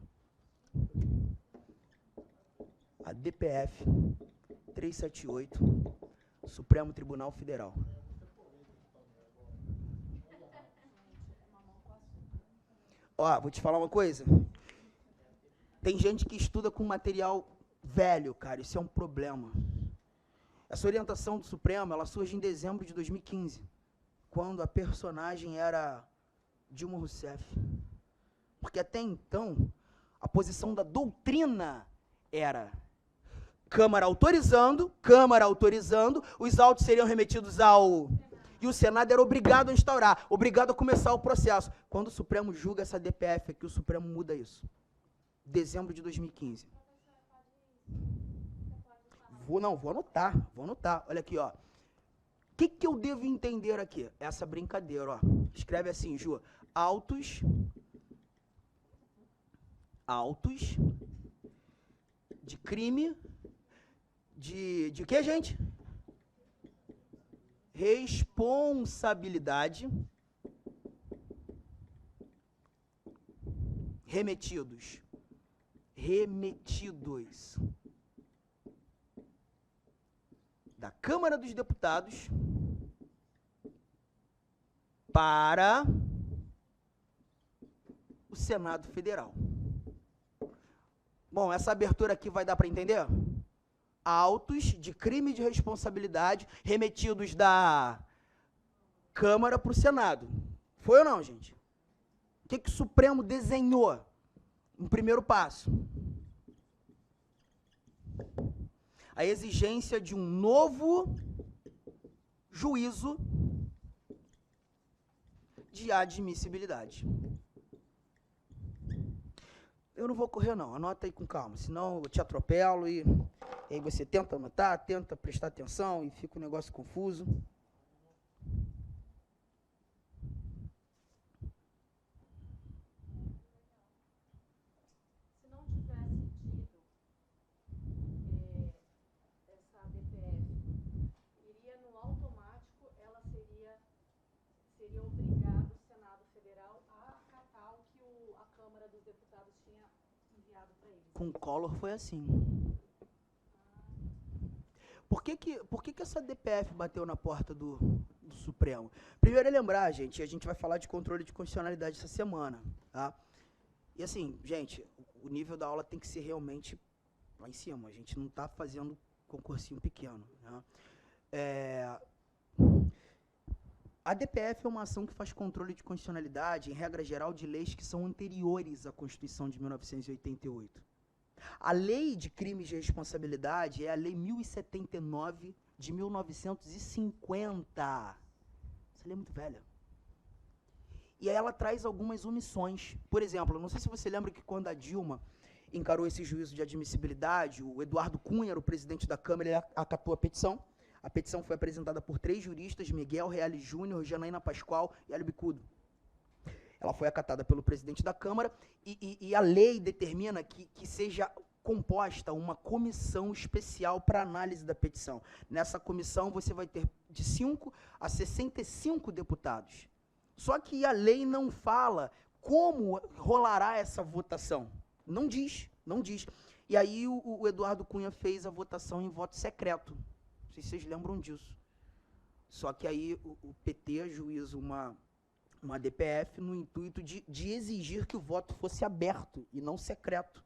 A DPF 378, Supremo Tribunal Federal. Ó, vou te falar uma coisa. Tem gente que estuda com material velho, cara, isso é um problema. Essa orientação do Supremo, ela surge em dezembro de 2015, quando a personagem era Dilma Rousseff. Porque até então, a posição da doutrina era Câmara autorizando, os autos seriam remetidos ao... E o Senado era obrigado a instaurar, obrigado a começar o processo. Quando o Supremo julga essa DPF aqui, o Supremo muda isso. Dezembro de 2015. Vou anotar. Olha aqui, ó. O que eu devo entender aqui? Essa brincadeira, ó. Escreve assim, Ju. Autos de crime de quê, gente? Responsabilidade remetidos da Câmara dos Deputados para o Senado Federal. Bom, essa abertura aqui vai dar para entender? Autos de crime de responsabilidade remetidos da Câmara para o Senado. Foi ou não, gente? O que o Supremo desenhou? Um primeiro passo. A exigência de um novo juízo de admissibilidade. Eu não vou correr, não. Anota aí com calma, senão eu te atropelo e aí você tenta anotar, tenta prestar atenção e fica um negócio confuso. Se não tivesse tido essa DPF, iria no automático, ela seria obrigado o Senado Federal a acatar o que a Câmara dos Deputados tinha enviado para eles. Com o Collor foi assim. Por que essa DPF bateu na porta do Supremo? Primeiro é lembrar, gente, a gente vai falar de controle de constitucionalidade essa semana, tá? E assim, gente, o nível da aula tem que ser realmente lá em cima, a gente não está fazendo concursinho pequeno, né? A DPF é uma ação que faz controle de constitucionalidade, em regra geral, de leis que são anteriores à Constituição de 1988. A Lei de Crimes de Responsabilidade é a Lei 1079 de 1950. Essa lei é muito velha. E aí ela traz algumas omissões. Por exemplo, não sei se você lembra que quando a Dilma encarou esse juízo de admissibilidade, o Eduardo Cunha era o presidente da Câmara, ele acatou a petição. A petição foi apresentada por 3 juristas, Miguel Reale Júnior, Janaína Pascoal e Hélio Bicudo. Ela foi acatada pelo presidente da Câmara e a lei determina que seja composta uma comissão especial para análise da petição. Nessa comissão você vai ter de 5 a 65 deputados. Só que a lei não fala como rolará essa votação. Não diz. E aí o Eduardo Cunha fez a votação em voto secreto. Não sei se vocês lembram disso. Só que aí o PT ajuiza uma DPF no intuito de exigir que o voto fosse aberto e não secreto.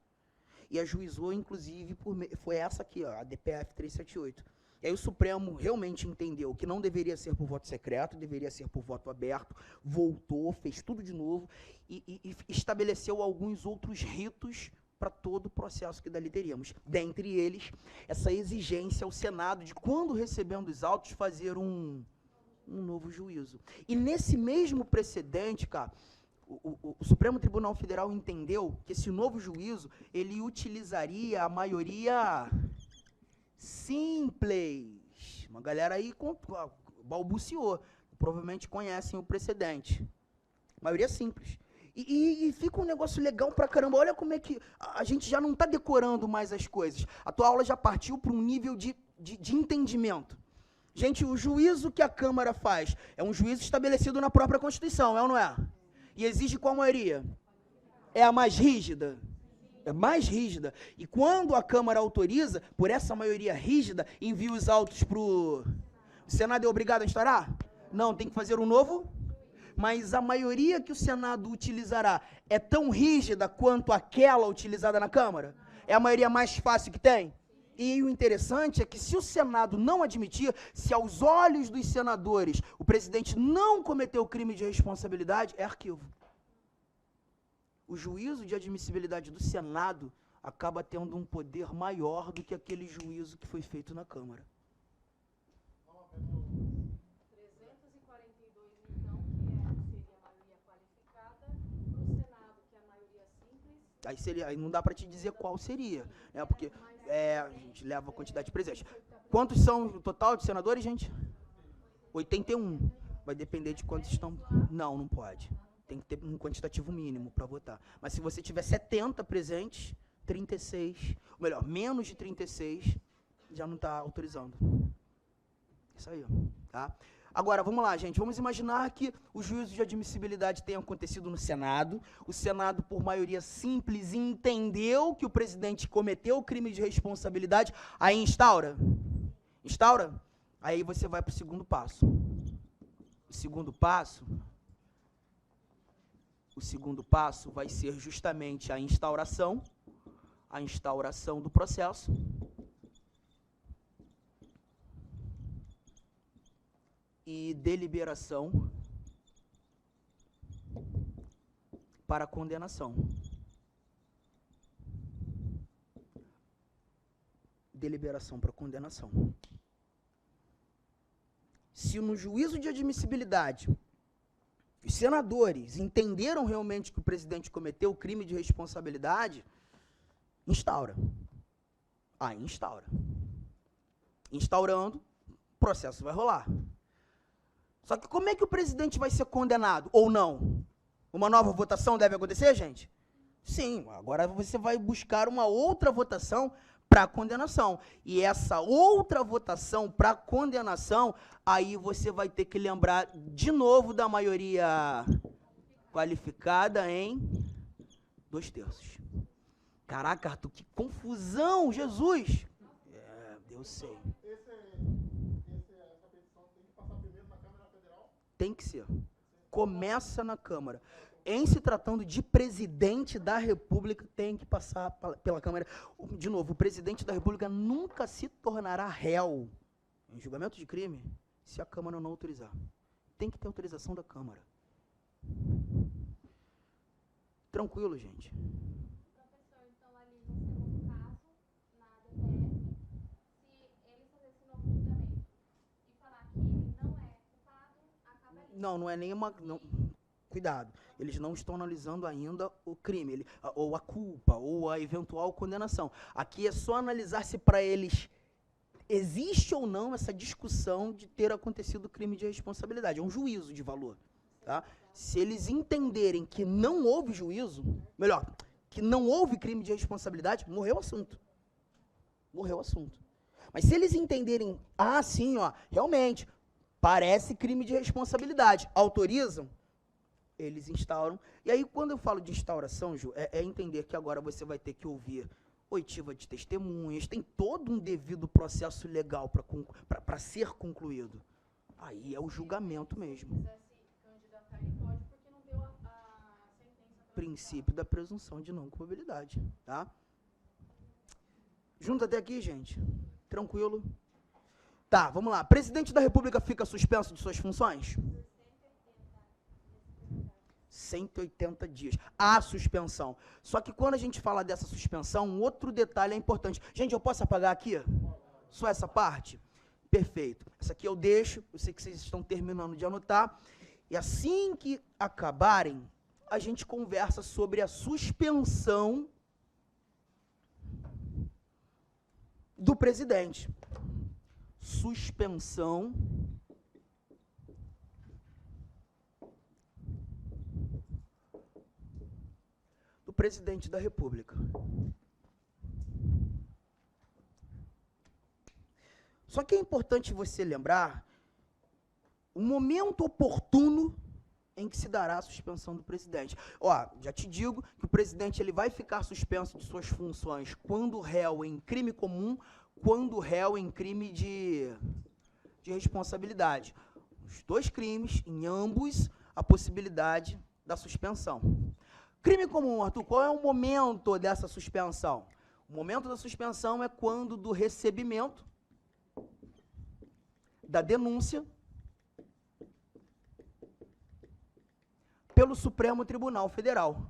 E ajuizou, inclusive, foi essa aqui, ó, a DPF 378. E aí o Supremo realmente entendeu que não deveria ser por voto secreto, deveria ser por voto aberto, voltou, fez tudo de novo e estabeleceu alguns outros ritos para todo o processo que dali teríamos. Dentre eles, essa exigência ao Senado de, quando recebendo os autos, fazer um novo juízo. E nesse mesmo precedente, cara, o Supremo Tribunal Federal entendeu que esse novo juízo, ele utilizaria a maioria simples. Uma galera aí balbuciou. Provavelmente conhecem o precedente. Maioria simples. E fica um negócio legal pra caramba. Olha como é que a gente já não está decorando mais as coisas. A tua aula já partiu para um nível de entendimento. Gente, o juízo que a Câmara faz é um juízo estabelecido na própria Constituição, é ou não é? E exige qual maioria? É a mais rígida? É mais rígida. E quando a Câmara autoriza, por essa maioria rígida, envia os autos para o Senado. É obrigado a instaurar? Não, tem que fazer um novo. Mas a maioria que o Senado utilizará é tão rígida quanto aquela utilizada na Câmara? É a maioria mais fácil que tem? E o interessante é que se o Senado não admitir, se aos olhos dos senadores o presidente não cometeu crime de responsabilidade, é arquivo. O juízo de admissibilidade do Senado acaba tendo um poder maior do que aquele juízo que foi feito na Câmara. 342, então, que seria a maioria qualificada, para o Senado, que é a maioria simples. Aí não dá para te dizer qual seria, né? Porque a gente leva a quantidade de presentes. Quantos são o total de senadores, gente? 81. Vai depender de quantos estão... Não pode. Tem que ter um quantitativo mínimo para votar. Mas se você tiver 70 presentes, 36, ou melhor, menos de 36, já não está autorizando. Isso aí, tá? Agora, vamos lá, gente. Vamos imaginar que o juízo de admissibilidade tenha acontecido no Senado. O Senado, por maioria simples, entendeu que o presidente cometeu o crime de responsabilidade. Aí instaura? Instaura? Aí você vai para o segundo passo. O segundo passo vai ser justamente a instauração do processo e deliberação para condenação. Deliberação para condenação. Se no juízo de admissibilidade os senadores entenderam realmente que o presidente cometeu o crime de responsabilidade, instaura. Aí instaura. Instaurando, o processo vai rolar. Só que como é que o presidente vai ser condenado? Ou não? Uma nova votação deve acontecer, gente? Sim, agora você vai buscar uma outra votação para condenação. E essa outra votação para condenação, aí você vai ter que lembrar de novo da maioria qualificada em 2/3. Caraca, Arthur, que confusão, Jesus! Eu sei. Essa petição tem que passar primeiro na Câmara Federal? Tem que ser. Começa na Câmara. Em se tratando de presidente da República, tem que passar pela Câmara. De novo, o presidente da República nunca se tornará réu em julgamento de crime se a Câmara não autorizar. Tem que ter autorização da Câmara. Tranquilo, gente. Professor, então ali no segundo caso, na DPF, se ele fazer esse novo julgamento e falar que ele não é culpado, acaba ali. Não é nenhuma... Não, cuidado, eles não estão analisando ainda o crime, ou a culpa, ou a eventual condenação. Aqui é só analisar se para eles existe ou não essa discussão de ter acontecido o crime de responsabilidade. É um juízo de valor. Tá? Se eles entenderem que não houve juízo, melhor, que não houve crime de responsabilidade, morreu o assunto. Morreu o assunto. Mas se eles entenderem, sim, realmente, parece crime de responsabilidade, autorizam, eles instauram. E aí, quando eu falo de instauração, Ju, é entender que agora você vai ter que ouvir oitiva de testemunhas, tem todo um devido processo legal para ser concluído. Aí é o julgamento mesmo. Se quisesse candidatar, ele pode, porque não deu a sentença. Princípio da presunção de não culpabilidade, tá? Junto até aqui, gente? Tranquilo? Tá, vamos lá. Presidente da República fica suspenso de suas funções? 180 dias. Há suspensão. Só que quando a gente fala dessa suspensão, um outro detalhe é importante. Gente, eu posso apagar aqui? Só essa parte? Perfeito. Essa aqui eu deixo. Eu sei que vocês estão terminando de anotar. E assim que acabarem, a gente conversa sobre a suspensão do presidente. Suspensão presidente da República. Só que é importante você lembrar o momento oportuno em que se dará a suspensão do presidente. Ó, já te digo que o presidente ele vai ficar suspenso de suas funções quando réu em crime comum, quando réu em crime de responsabilidade. Os dois crimes, em ambos, a possibilidade da suspensão. Crime comum, Arthur, qual é o momento dessa suspensão? O momento da suspensão é quando do recebimento da denúncia pelo Supremo Tribunal Federal.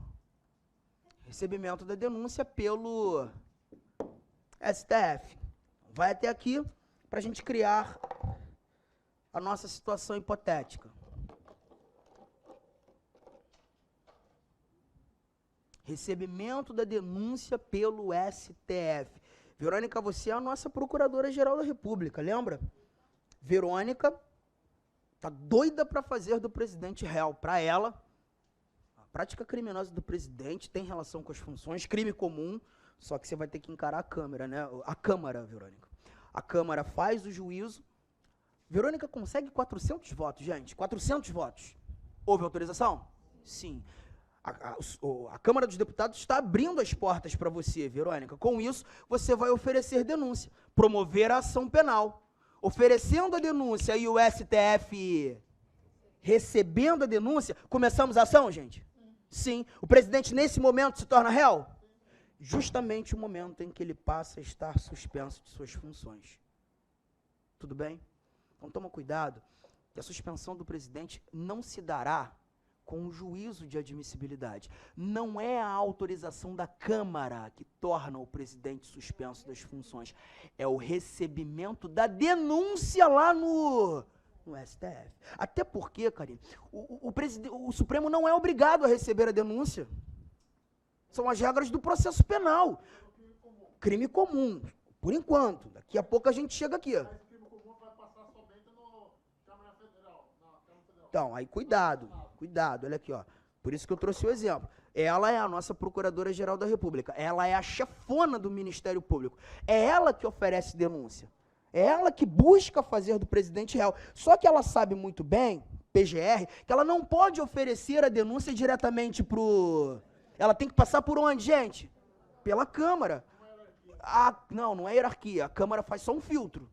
Recebimento da denúncia pelo STF. Vai até aqui para a gente criar a nossa situação hipotética. Recebimento da denúncia pelo STF. Verônica, você é a nossa Procuradora-Geral da República, lembra? Verônica tá doida para fazer do presidente réu. Para ela, a prática criminosa do presidente tem relação com as funções, crime comum, só que você vai ter que encarar a Câmara, né? A Câmara, Verônica. A Câmara faz o juízo. Verônica consegue 400 votos, gente. 400 votos. Houve autorização? Sim. A Câmara dos Deputados está abrindo as portas para você, Verônica. Com isso, você vai oferecer denúncia, promover a ação penal. Oferecendo a denúncia e o STF recebendo a denúncia, começamos a ação, gente? Sim. O presidente, nesse momento, se torna réu? Justamente o momento em que ele passa a estar suspenso de suas funções. Tudo bem? Então, toma cuidado, que a suspensão do presidente não se dará com o juízo de admissibilidade. Não é a autorização da Câmara que torna o presidente suspenso das funções. É o recebimento da denúncia lá no STF. Até porque, Karine, o Supremo não é obrigado a receber a denúncia. São as regras do processo penal. Crime comum, por enquanto. Daqui a pouco a gente chega aqui. Mas o crime comum vai passar somente no Câmara Federal. Então, aí cuidado, olha aqui, ó. Por isso que eu trouxe o exemplo. Ela é a nossa Procuradora-Geral da República. Ela é a chefona do Ministério Público. É ela que oferece denúncia. É ela que busca fazer do presidente réu. Só que ela sabe muito bem, PGR, que ela não pode oferecer a denúncia diretamente pro... Ela tem que passar por onde, gente? Pela Câmara. Não é hierarquia. A Câmara faz só um filtro.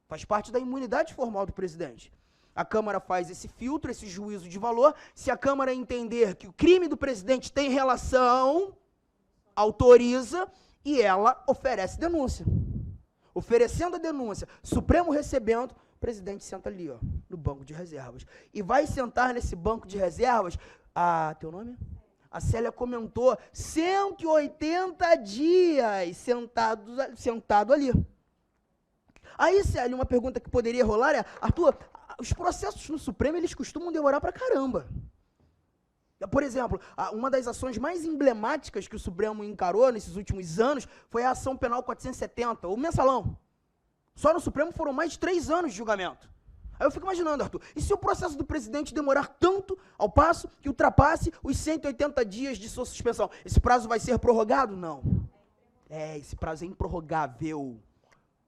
Faz parte da imunidade formal do presidente. A Câmara faz esse filtro, esse juízo de valor. Se a Câmara entender que o crime do presidente tem relação, autoriza e ela oferece denúncia. Oferecendo a denúncia, Supremo recebendo, o presidente senta ali, ó, no banco de reservas. E vai sentar nesse banco de reservas, teu nome? A Célia comentou, 180 dias sentado ali. Aí, Célia, uma pergunta que poderia rolar é, Arthur, os processos no Supremo, eles costumam demorar pra caramba. Por exemplo, uma das ações mais emblemáticas que o Supremo encarou nesses últimos anos foi a ação penal 470, o mensalão. Só no Supremo foram mais de 3 anos de julgamento. Aí eu fico imaginando, Arthur, e se o processo do presidente demorar tanto ao passo que ultrapasse os 180 dias de sua suspensão? Esse prazo vai ser prorrogado? Não. Esse prazo é improrrogável.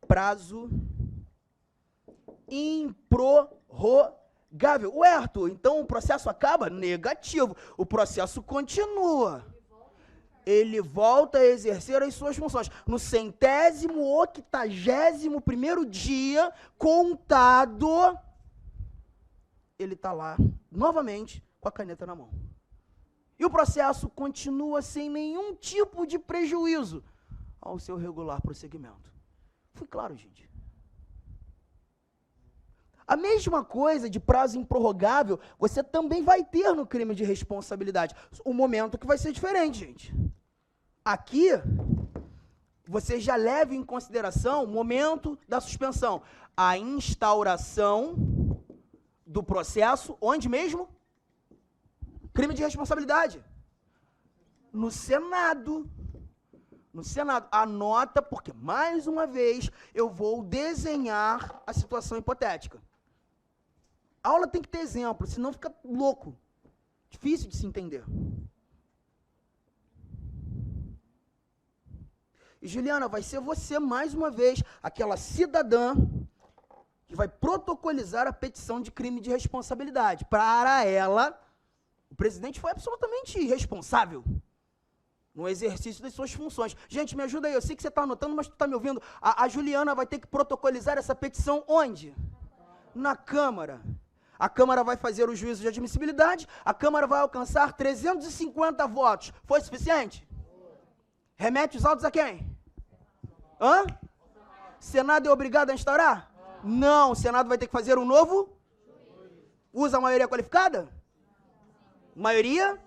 Prazo improrrogável. Ué, Arthur, então o processo acaba? Negativo. O processo continua. Ele volta a exercer as suas funções. No 181º dia contado, ele está lá, novamente, com a caneta na mão. E o processo continua sem nenhum tipo de prejuízo ao seu regular prosseguimento. Foi claro, gente? A mesma coisa de prazo improrrogável, você também vai ter no crime de responsabilidade. O momento que vai ser diferente, gente. Aqui, você já leva em consideração o momento da suspensão. A instauração do processo, onde mesmo? Crime de responsabilidade. No Senado. No Senado. Anota, porque, mais uma vez, eu vou desenhar a situação hipotética. A aula tem que ter exemplo, senão fica louco. Difícil de se entender. E, Juliana, vai ser você, mais uma vez, aquela cidadã que vai protocolizar a petição de crime de responsabilidade. Para ela, o presidente foi absolutamente irresponsável no exercício das suas funções. Gente, me ajuda aí, eu sei que você está anotando, mas tu está me ouvindo. A Juliana vai ter que protocolizar essa petição onde? Na Câmara. A Câmara vai fazer o juízo de admissibilidade, a Câmara vai alcançar 350 votos. Foi suficiente? Remete os autos a quem? Hã? Senado é obrigado a instaurar? Não, o Senado vai ter que fazer um novo? Usa a maioria qualificada? Maioria?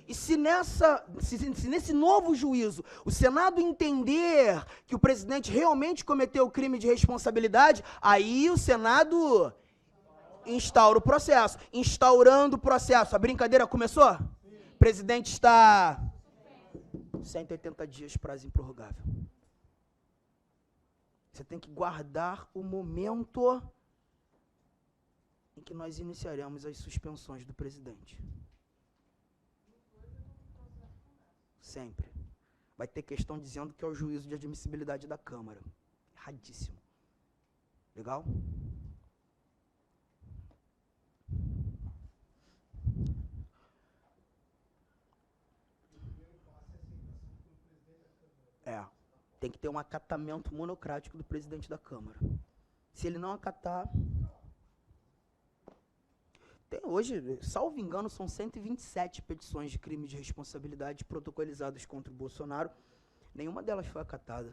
E se nesse novo juízo o Senado entender que o presidente realmente cometeu o crime de responsabilidade, aí o Senado instaura o processo. Instaurando o processo, a brincadeira começou? O presidente está 180 dias, prazo improrrogável. Você tem que guardar o momento em que nós iniciaremos as suspensões do presidente. Sempre. Vai ter questão dizendo que é o juízo de admissibilidade da Câmara. Erradíssimo. Legal? Tem que ter um acatamento monocrático do presidente da Câmara. Se ele não acatar... Hoje, salvo engano, são 127 petições de crime de responsabilidade protocolizadas contra o Bolsonaro. Nenhuma delas foi acatada.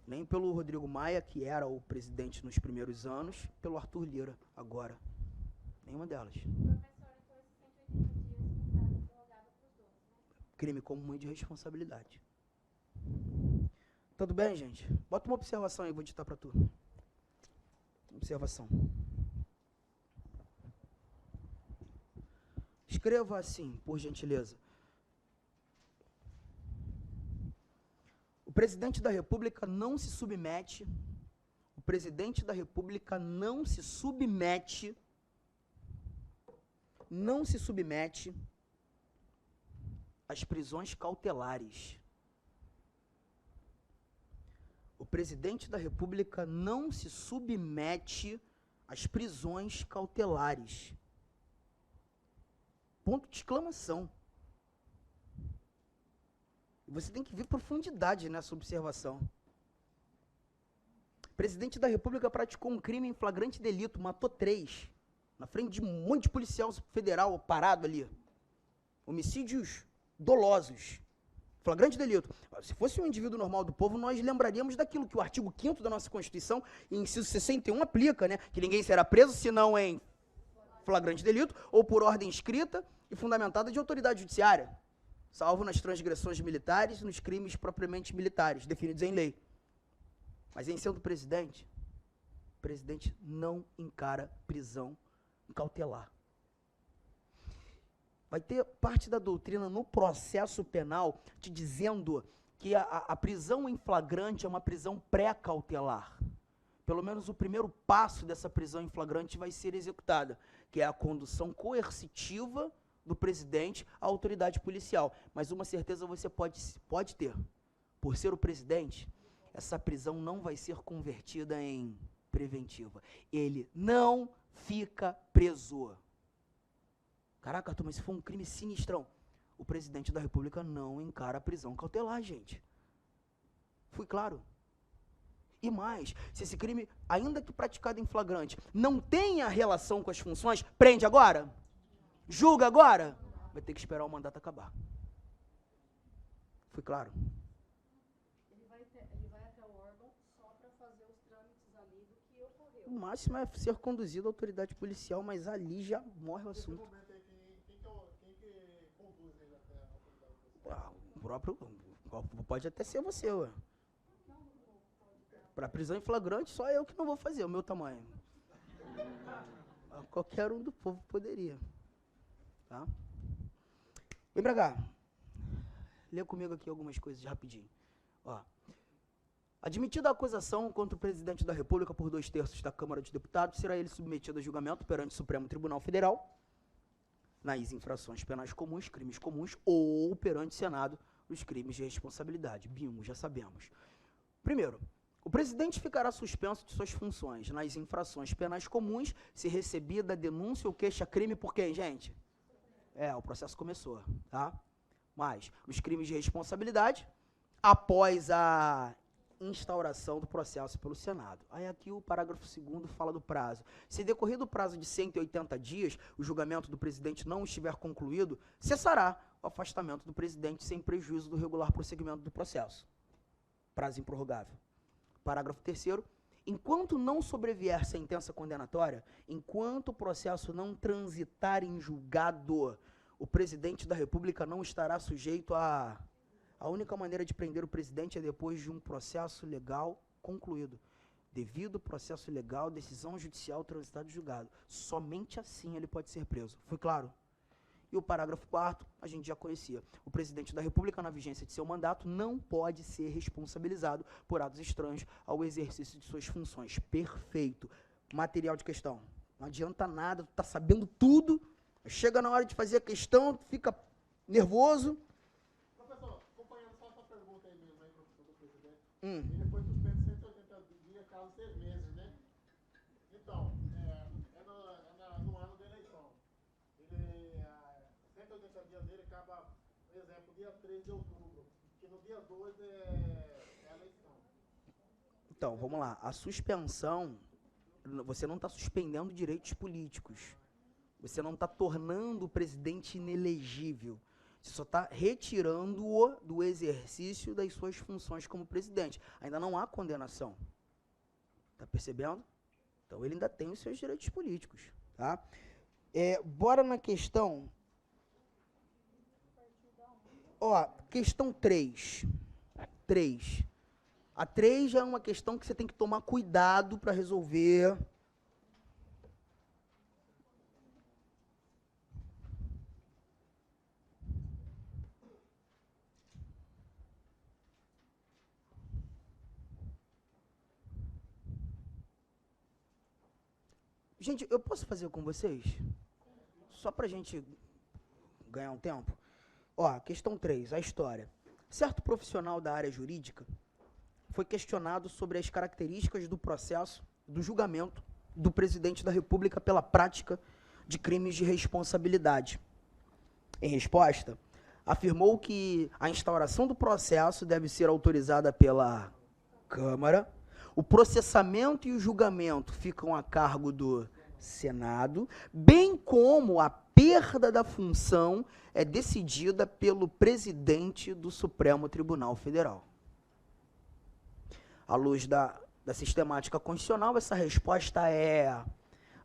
Nem pelo Rodrigo Maia, que era o presidente nos primeiros anos, pelo Arthur Lira, agora. Nenhuma delas. Professor, então esses 180 dias com prazo prorrogável para os dois, né? Crime comum e de responsabilidade. Tudo bem, gente? Bota uma observação aí, vou ditar para tu. Observação. Escreva assim, por gentileza. O presidente da República não se submete, o presidente da República não se submete às prisões cautelares. O presidente da República não se submete às prisões cautelares. Ponto de exclamação. Você tem que ver profundidade nessa observação. O presidente da República praticou um crime em flagrante delito, matou 3, na frente de um monte de policial federal parado ali. Homicídios dolosos. Flagrante delito. Se fosse um indivíduo normal do povo, nós lembraríamos daquilo que o artigo 5º da nossa Constituição, inciso 61, aplica, né? Que ninguém será preso, senão em flagrante delito, ou por ordem escrita e fundamentada de autoridade judiciária, salvo nas transgressões militares e nos crimes propriamente militares, definidos em lei. Mas em sendo presidente, o presidente não encara prisão cautelar. Vai ter parte da doutrina no processo penal te dizendo que a prisão em flagrante é uma prisão pré-cautelar. Pelo menos o primeiro passo dessa prisão em flagrante vai ser executada, que é a condução coercitiva do presidente à autoridade policial. Mas uma certeza você pode ter. Por ser o presidente, essa prisão não vai ser convertida em preventiva. Ele não fica preso. Caraca, Arthur, mas se for um crime sinistrão, o presidente da República não encara a prisão cautelar, gente. Fui claro. E mais, se esse crime, ainda que praticado em flagrante, não tenha relação com as funções, prende agora? Julga agora? Vai ter que esperar o mandato acabar. Fui claro? Ele vai até o órgão só para fazer os trâmites ali do que ocorreu. O máximo é ser conduzido à autoridade policial, mas ali já morre o assunto. Quem conduz ele até a autoridade policial? O próprio, pode até ser você, ué. Para prisão em flagrante, só eu que não vou fazer, o meu tamanho. Qualquer um do povo poderia. Tá? Vem pra cá. Lê comigo aqui algumas coisas rapidinho. Ó. Admitida a acusação contra o presidente da República por 2/3 da Câmara dos Deputados, será ele submetido a julgamento perante o Supremo Tribunal Federal, nas infrações penais comuns, crimes comuns, ou perante o Senado, os crimes de responsabilidade. Bingo, já sabemos. Primeiro, o presidente ficará suspenso de suas funções nas infrações penais comuns se recebida denúncia ou queixa-crime por quem, gente? O processo começou, tá? Mas, os crimes de responsabilidade, após a instauração do processo pelo Senado. Aí aqui o parágrafo 2º fala do prazo. Se decorrido o prazo de 180 dias, o julgamento do presidente não estiver concluído, cessará o afastamento do presidente sem prejuízo do regular prosseguimento do processo. Prazo improrrogável. Parágrafo 3º. Enquanto não sobrevier sentença condenatória, enquanto o processo não transitar em julgado, o presidente da República não estará sujeito a... A única maneira de prender o presidente é depois de um processo legal concluído. Devido ao processo legal, decisão judicial transitada e julgado. Somente assim ele pode ser preso. Foi claro? E o parágrafo 4º, a gente já conhecia. O presidente da República, na vigência de seu mandato, não pode ser responsabilizado por atos estranhos ao exercício de suas funções. Perfeito. Material de questão. Não adianta nada, tu tá sabendo tudo, chega na hora de fazer a questão, tu fica nervoso. Ele foi suspenso 180 dias, caso 6 meses, né? Então, no ano da eleição. 180 dias dele acaba, por exemplo, dia 3 de outubro, que no dia 2 é a eleição. Então, vamos lá. A suspensão, você não está suspendendo direitos políticos. Você não está tornando o presidente inelegível. Você só está retirando-o do exercício das suas funções como presidente. Ainda não há condenação. Está percebendo? Então, ele ainda tem os seus direitos políticos. Tá? Bora na questão... Questão 3. A 3 já é uma questão que você tem que tomar cuidado para resolver... Gente, eu posso fazer com vocês? Só pra gente ganhar um tempo? Questão 3, a história. Certo profissional da área jurídica foi questionado sobre as características do processo, do julgamento do presidente da República pela prática de crimes de responsabilidade. Em resposta, afirmou que a instauração do processo deve ser autorizada pela Câmara. O processamento e o julgamento ficam a cargo do Senado, bem como a perda da função é decidida pelo presidente do Supremo Tribunal Federal. À luz da sistemática constitucional, essa resposta é...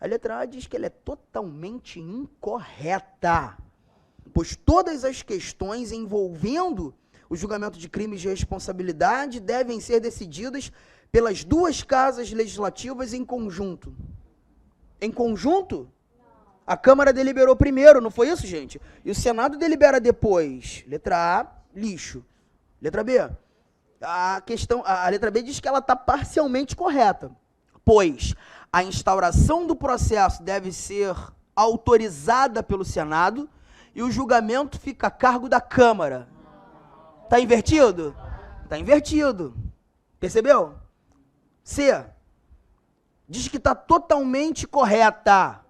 A letra A diz que ela é totalmente incorreta, pois todas as questões envolvendo o julgamento de crimes de responsabilidade devem ser decididas pelas duas casas legislativas em conjunto. Em conjunto? A Câmara deliberou primeiro, não foi isso, gente? E o Senado delibera depois. Letra A, lixo. Letra B. A letra B diz que ela está parcialmente correta, pois a instauração do processo deve ser autorizada pelo Senado e o julgamento fica a cargo da Câmara. Está invertido? Está invertido. Percebeu? C. Diz que está totalmente correta,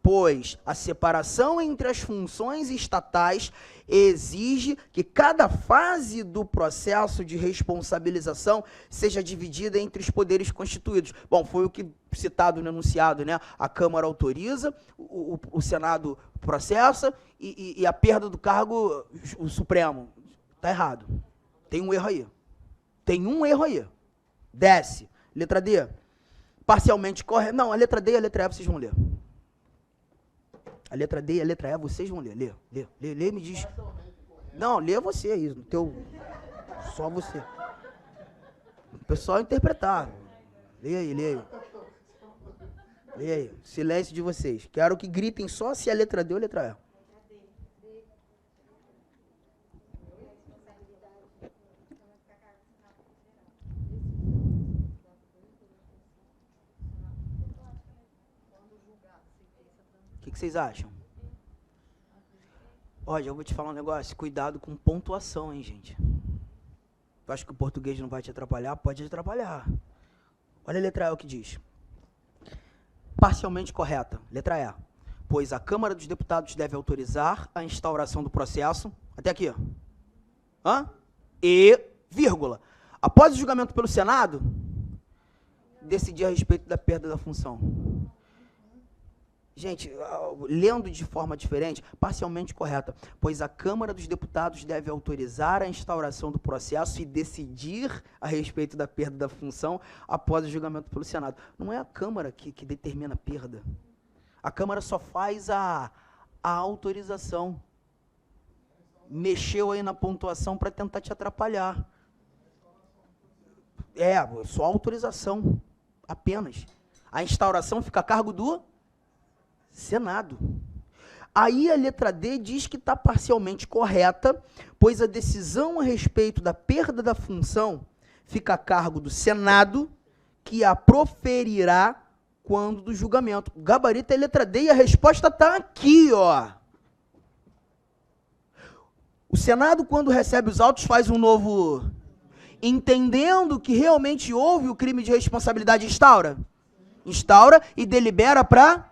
pois a separação entre as funções estatais exige que cada fase do processo de responsabilização seja dividida entre os poderes constituídos. Bom, foi o que citado no enunciado, né? A Câmara autoriza, o Senado processa e a perda do cargo, o Supremo. Está errado. Tem um erro aí. Desce. Letra D. Parcialmente correta. Não, a letra D e a letra E vocês vão ler. A letra D e a letra E vocês vão ler. Lê e me diz. Não, lê você aí. Só você. O pessoal interpretar. Lê aí. Silêncio de vocês. Quero que gritem só se é a letra D ou a letra E. O que vocês acham? Ó, já vou te falar um negócio, cuidado com pontuação, hein, gente. Tu acha que o português não vai te atrapalhar? Pode te atrapalhar. Olha a letra E o que diz. Parcialmente correta, letra E. Pois a Câmara dos Deputados deve autorizar a instauração do processo, até aqui, e, vírgula, após o julgamento pelo Senado, decidir a respeito da perda da função. Gente, lendo de forma diferente, parcialmente correta, pois a Câmara dos Deputados deve autorizar a instauração do processo e decidir a respeito da perda da função após o julgamento pelo Senado. Não é a Câmara que determina a perda. A Câmara só faz a autorização. Mexeu aí na pontuação para tentar te atrapalhar. Só autorização, apenas. A instauração fica a cargo do Senado. Aí a letra D diz que está parcialmente correta, pois a decisão a respeito da perda da função fica a cargo do Senado, que a proferirá quando do julgamento. O gabarito é a letra D e a resposta está aqui, ó. O Senado, quando recebe os autos, faz um novo... Entendendo que realmente houve o crime de responsabilidade, instaura e delibera para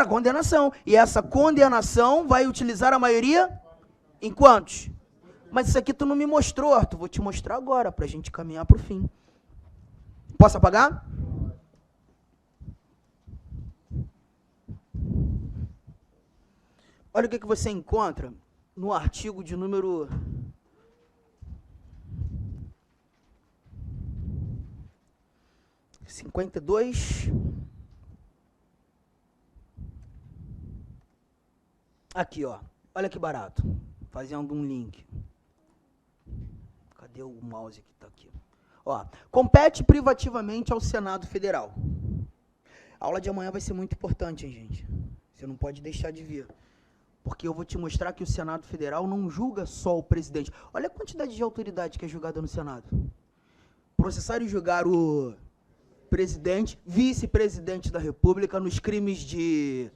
condenação. E essa condenação vai utilizar a maioria em quantos? Mas isso aqui tu não me mostrou, Arthur. Vou te mostrar agora, para a gente caminhar para o fim. Posso apagar? Olha o que você encontra no artigo de número 52. Aqui, ó. Olha que barato. Fazendo um link. Cadê o mouse que está aqui? Ó, compete privativamente ao Senado Federal. A aula de amanhã vai ser muito importante, hein, gente? Você não pode deixar de vir. Porque eu vou te mostrar que o Senado Federal não julga só o presidente. Olha a quantidade de autoridade que é julgada no Senado. Processar e julgar o presidente, vice-presidente da República nos crimes de...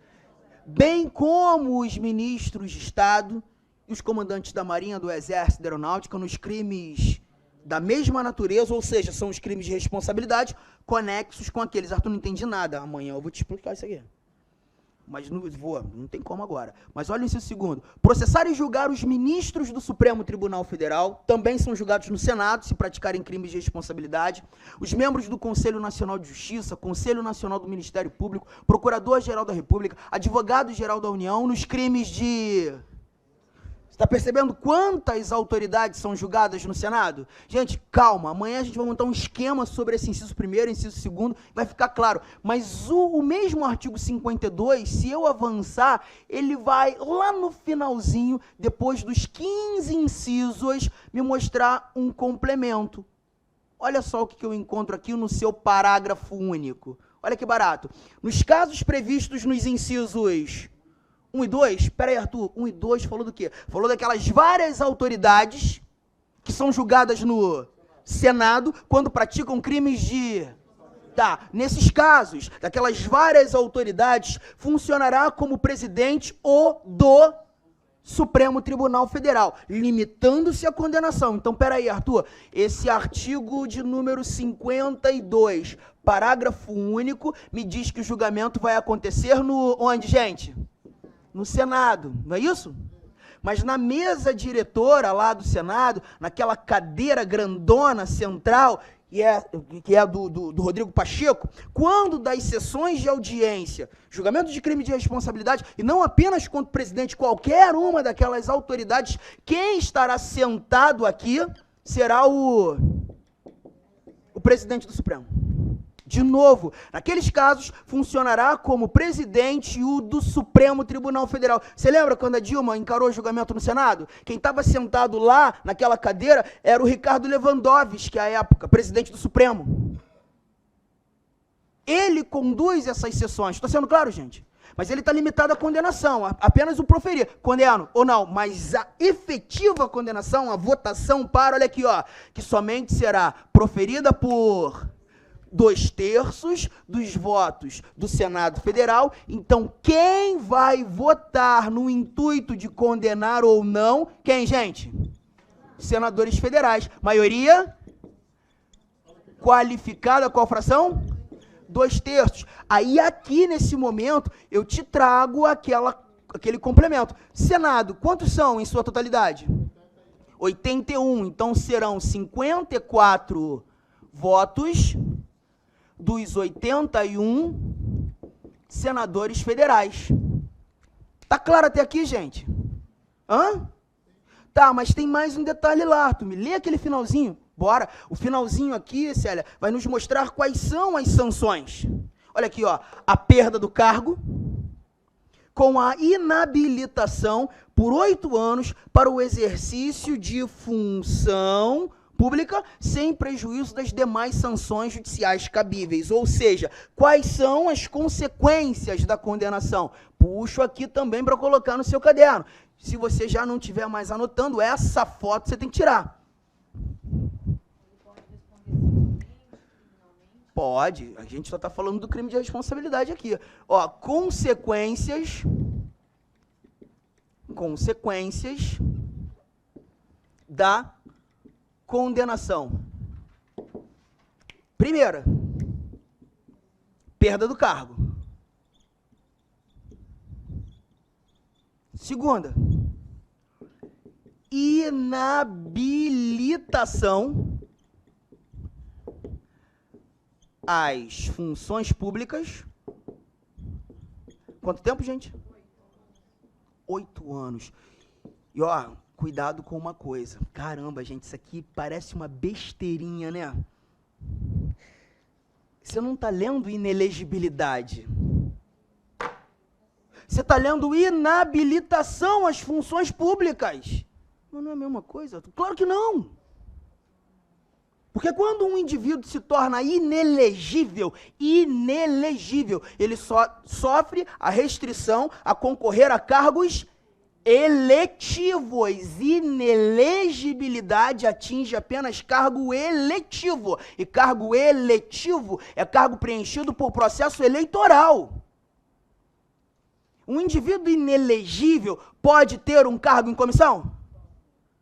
bem como os ministros de Estado e os comandantes da Marinha, do Exército, da Aeronáutica, nos crimes da mesma natureza, ou seja, são os crimes de responsabilidade conexos com aqueles. Arthur, não entendi nada. Amanhã eu vou te explicar isso aqui. Mas não tem como agora. Mas olha esse segundo. Processar e julgar os ministros do Supremo Tribunal Federal, também são julgados no Senado, se praticarem crimes de responsabilidade. Os membros do Conselho Nacional de Justiça, Conselho Nacional do Ministério Público, Procurador-Geral da República, Advogado-Geral da União, nos crimes de... Você está percebendo quantas autoridades são julgadas no Senado? Gente, calma, amanhã a gente vai montar um esquema sobre esse inciso primeiro, inciso segundo, vai ficar claro. Mas o mesmo artigo 52, se eu avançar, ele vai lá no finalzinho, depois dos 15 incisos, me mostrar um complemento. Olha só o que eu encontro aqui no seu parágrafo único. Olha que barato. Nos casos previstos nos incisos 1 e 2, peraí, Arthur, 1 e 2 falou do quê? Falou daquelas várias autoridades que são julgadas no Senado quando praticam crimes de... Tá, nesses casos, daquelas várias autoridades, funcionará como presidente ou do Supremo Tribunal Federal, limitando-se à condenação. Então, peraí, Arthur, esse artigo de número 52, parágrafo único, me diz que o julgamento vai acontecer no... Onde, gente? No Senado, não é isso? Mas na mesa diretora lá do Senado, naquela cadeira grandona central, que é do Rodrigo Pacheco, quando das sessões de audiência, julgamento de crime de responsabilidade, e não apenas contra o presidente, qualquer uma daquelas autoridades, quem estará sentado aqui será o presidente do Supremo. De novo, naqueles casos, funcionará como presidente o do Supremo Tribunal Federal. Você lembra quando a Dilma encarou o julgamento no Senado? Quem estava sentado lá, naquela cadeira, era o Ricardo Lewandowski, à época, presidente do Supremo. Ele conduz essas sessões. Estou sendo claro, gente? Mas ele está limitado à condenação, apenas o proferir. Condeno ou não, mas a efetiva condenação, a votação para, olha aqui, ó, que somente será proferida por... 2/3 dos votos do Senado Federal. Então, quem vai votar no intuito de condenar ou não? Quem, gente? Senadores federais. Maioria qualificada, qual fração? 2/3. Aí, aqui, nesse momento, eu te trago aquele complemento. Senado, quantos são em sua totalidade? 81. Então, serão 54 votos dos 81 senadores federais. Tá claro até aqui, gente? Hã? Tá, mas tem mais um detalhe lá. Tu me lê aquele finalzinho? Bora. O finalzinho aqui, Célia, vai nos mostrar quais são as sanções. Olha aqui, ó. A perda do cargo com a inabilitação por 8 anos para o exercício de função pública sem prejuízo das demais sanções judiciais cabíveis. Ou seja, quais são as consequências da condenação? Puxo aqui também para colocar no seu caderno. Se você já não estiver mais anotando, essa foto você tem que tirar. Pode, a gente só está falando do crime de responsabilidade aqui. Ó, consequências da condenação. Primeira, perda do cargo. Segunda, inabilitação às funções públicas. Quanto tempo, gente? 8 anos. E, ó, cuidado com uma coisa. Caramba, gente, isso aqui parece uma besteirinha, né? Você não está lendo inelegibilidade. Você está lendo inabilitação às funções públicas. Mas não é a mesma coisa? Claro que não. Porque quando um indivíduo se torna inelegível, ele só sofre a restrição a concorrer a cargos eletivos. Inelegibilidade atinge apenas cargo eletivo. E cargo eletivo é cargo preenchido por processo eleitoral. Um indivíduo inelegível pode ter um cargo em comissão?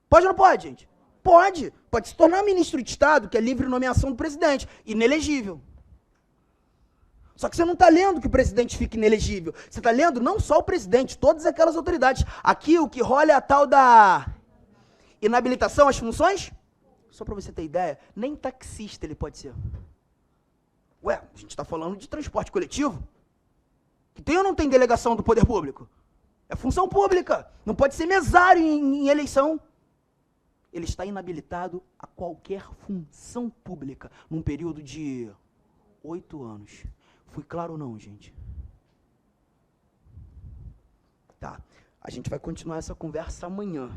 Pode ou não pode, gente? Pode. Pode se tornar ministro de Estado, que é livre nomeação do presidente. Inelegível. Só que você não está lendo que o presidente fica inelegível. Você está lendo não só o presidente, todas aquelas autoridades. Aqui o que rola é a tal da inabilitação às funções. Só para você ter ideia, nem taxista ele pode ser. Ué, a gente está falando de transporte coletivo. Que tem ou não tem delegação do poder público? É função pública. Não pode ser mesário em eleição. Ele está inabilitado a qualquer função pública num período de 8 anos. Fui claro ou não, gente? Tá. A gente vai continuar essa conversa amanhã.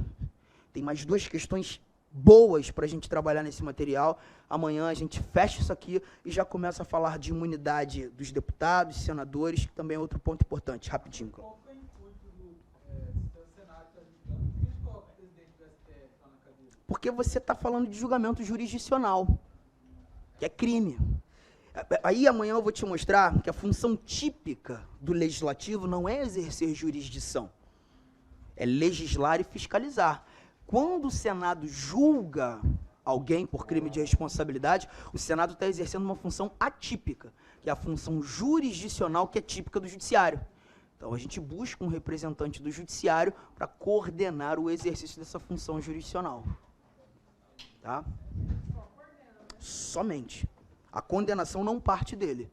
Tem mais 2 questões boas para a gente trabalhar nesse material. Amanhã a gente fecha isso aqui e já começa a falar de imunidade dos deputados, senadores, que também é outro ponto importante. Rapidinho. Qual foi o intuito do Senado está julgando? Por que ele coloca o presidente do STF lá na cadeira? Porque você está falando de julgamento jurisdicional, que é crime. Aí amanhã eu vou te mostrar que a função típica do legislativo não é exercer jurisdição, é legislar e fiscalizar. Quando o Senado julga alguém por crime de responsabilidade, o Senado está exercendo uma função atípica, que é a função jurisdicional que é típica do judiciário. Então a gente busca um representante do judiciário para coordenar o exercício dessa função jurisdicional. Tá? Somente. A condenação não parte dele,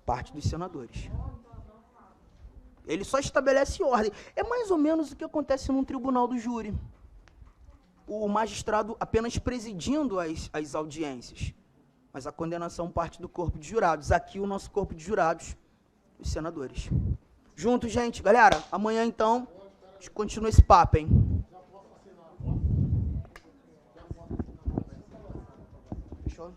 parte dos senadores. Ele só estabelece ordem. É mais ou menos o que acontece num tribunal do júri. O magistrado apenas presidindo as audiências. Mas a condenação parte do corpo de jurados. Aqui o nosso corpo de jurados, os senadores. Junto, gente. Galera, amanhã então, a gente continua esse papo, hein? Fechou?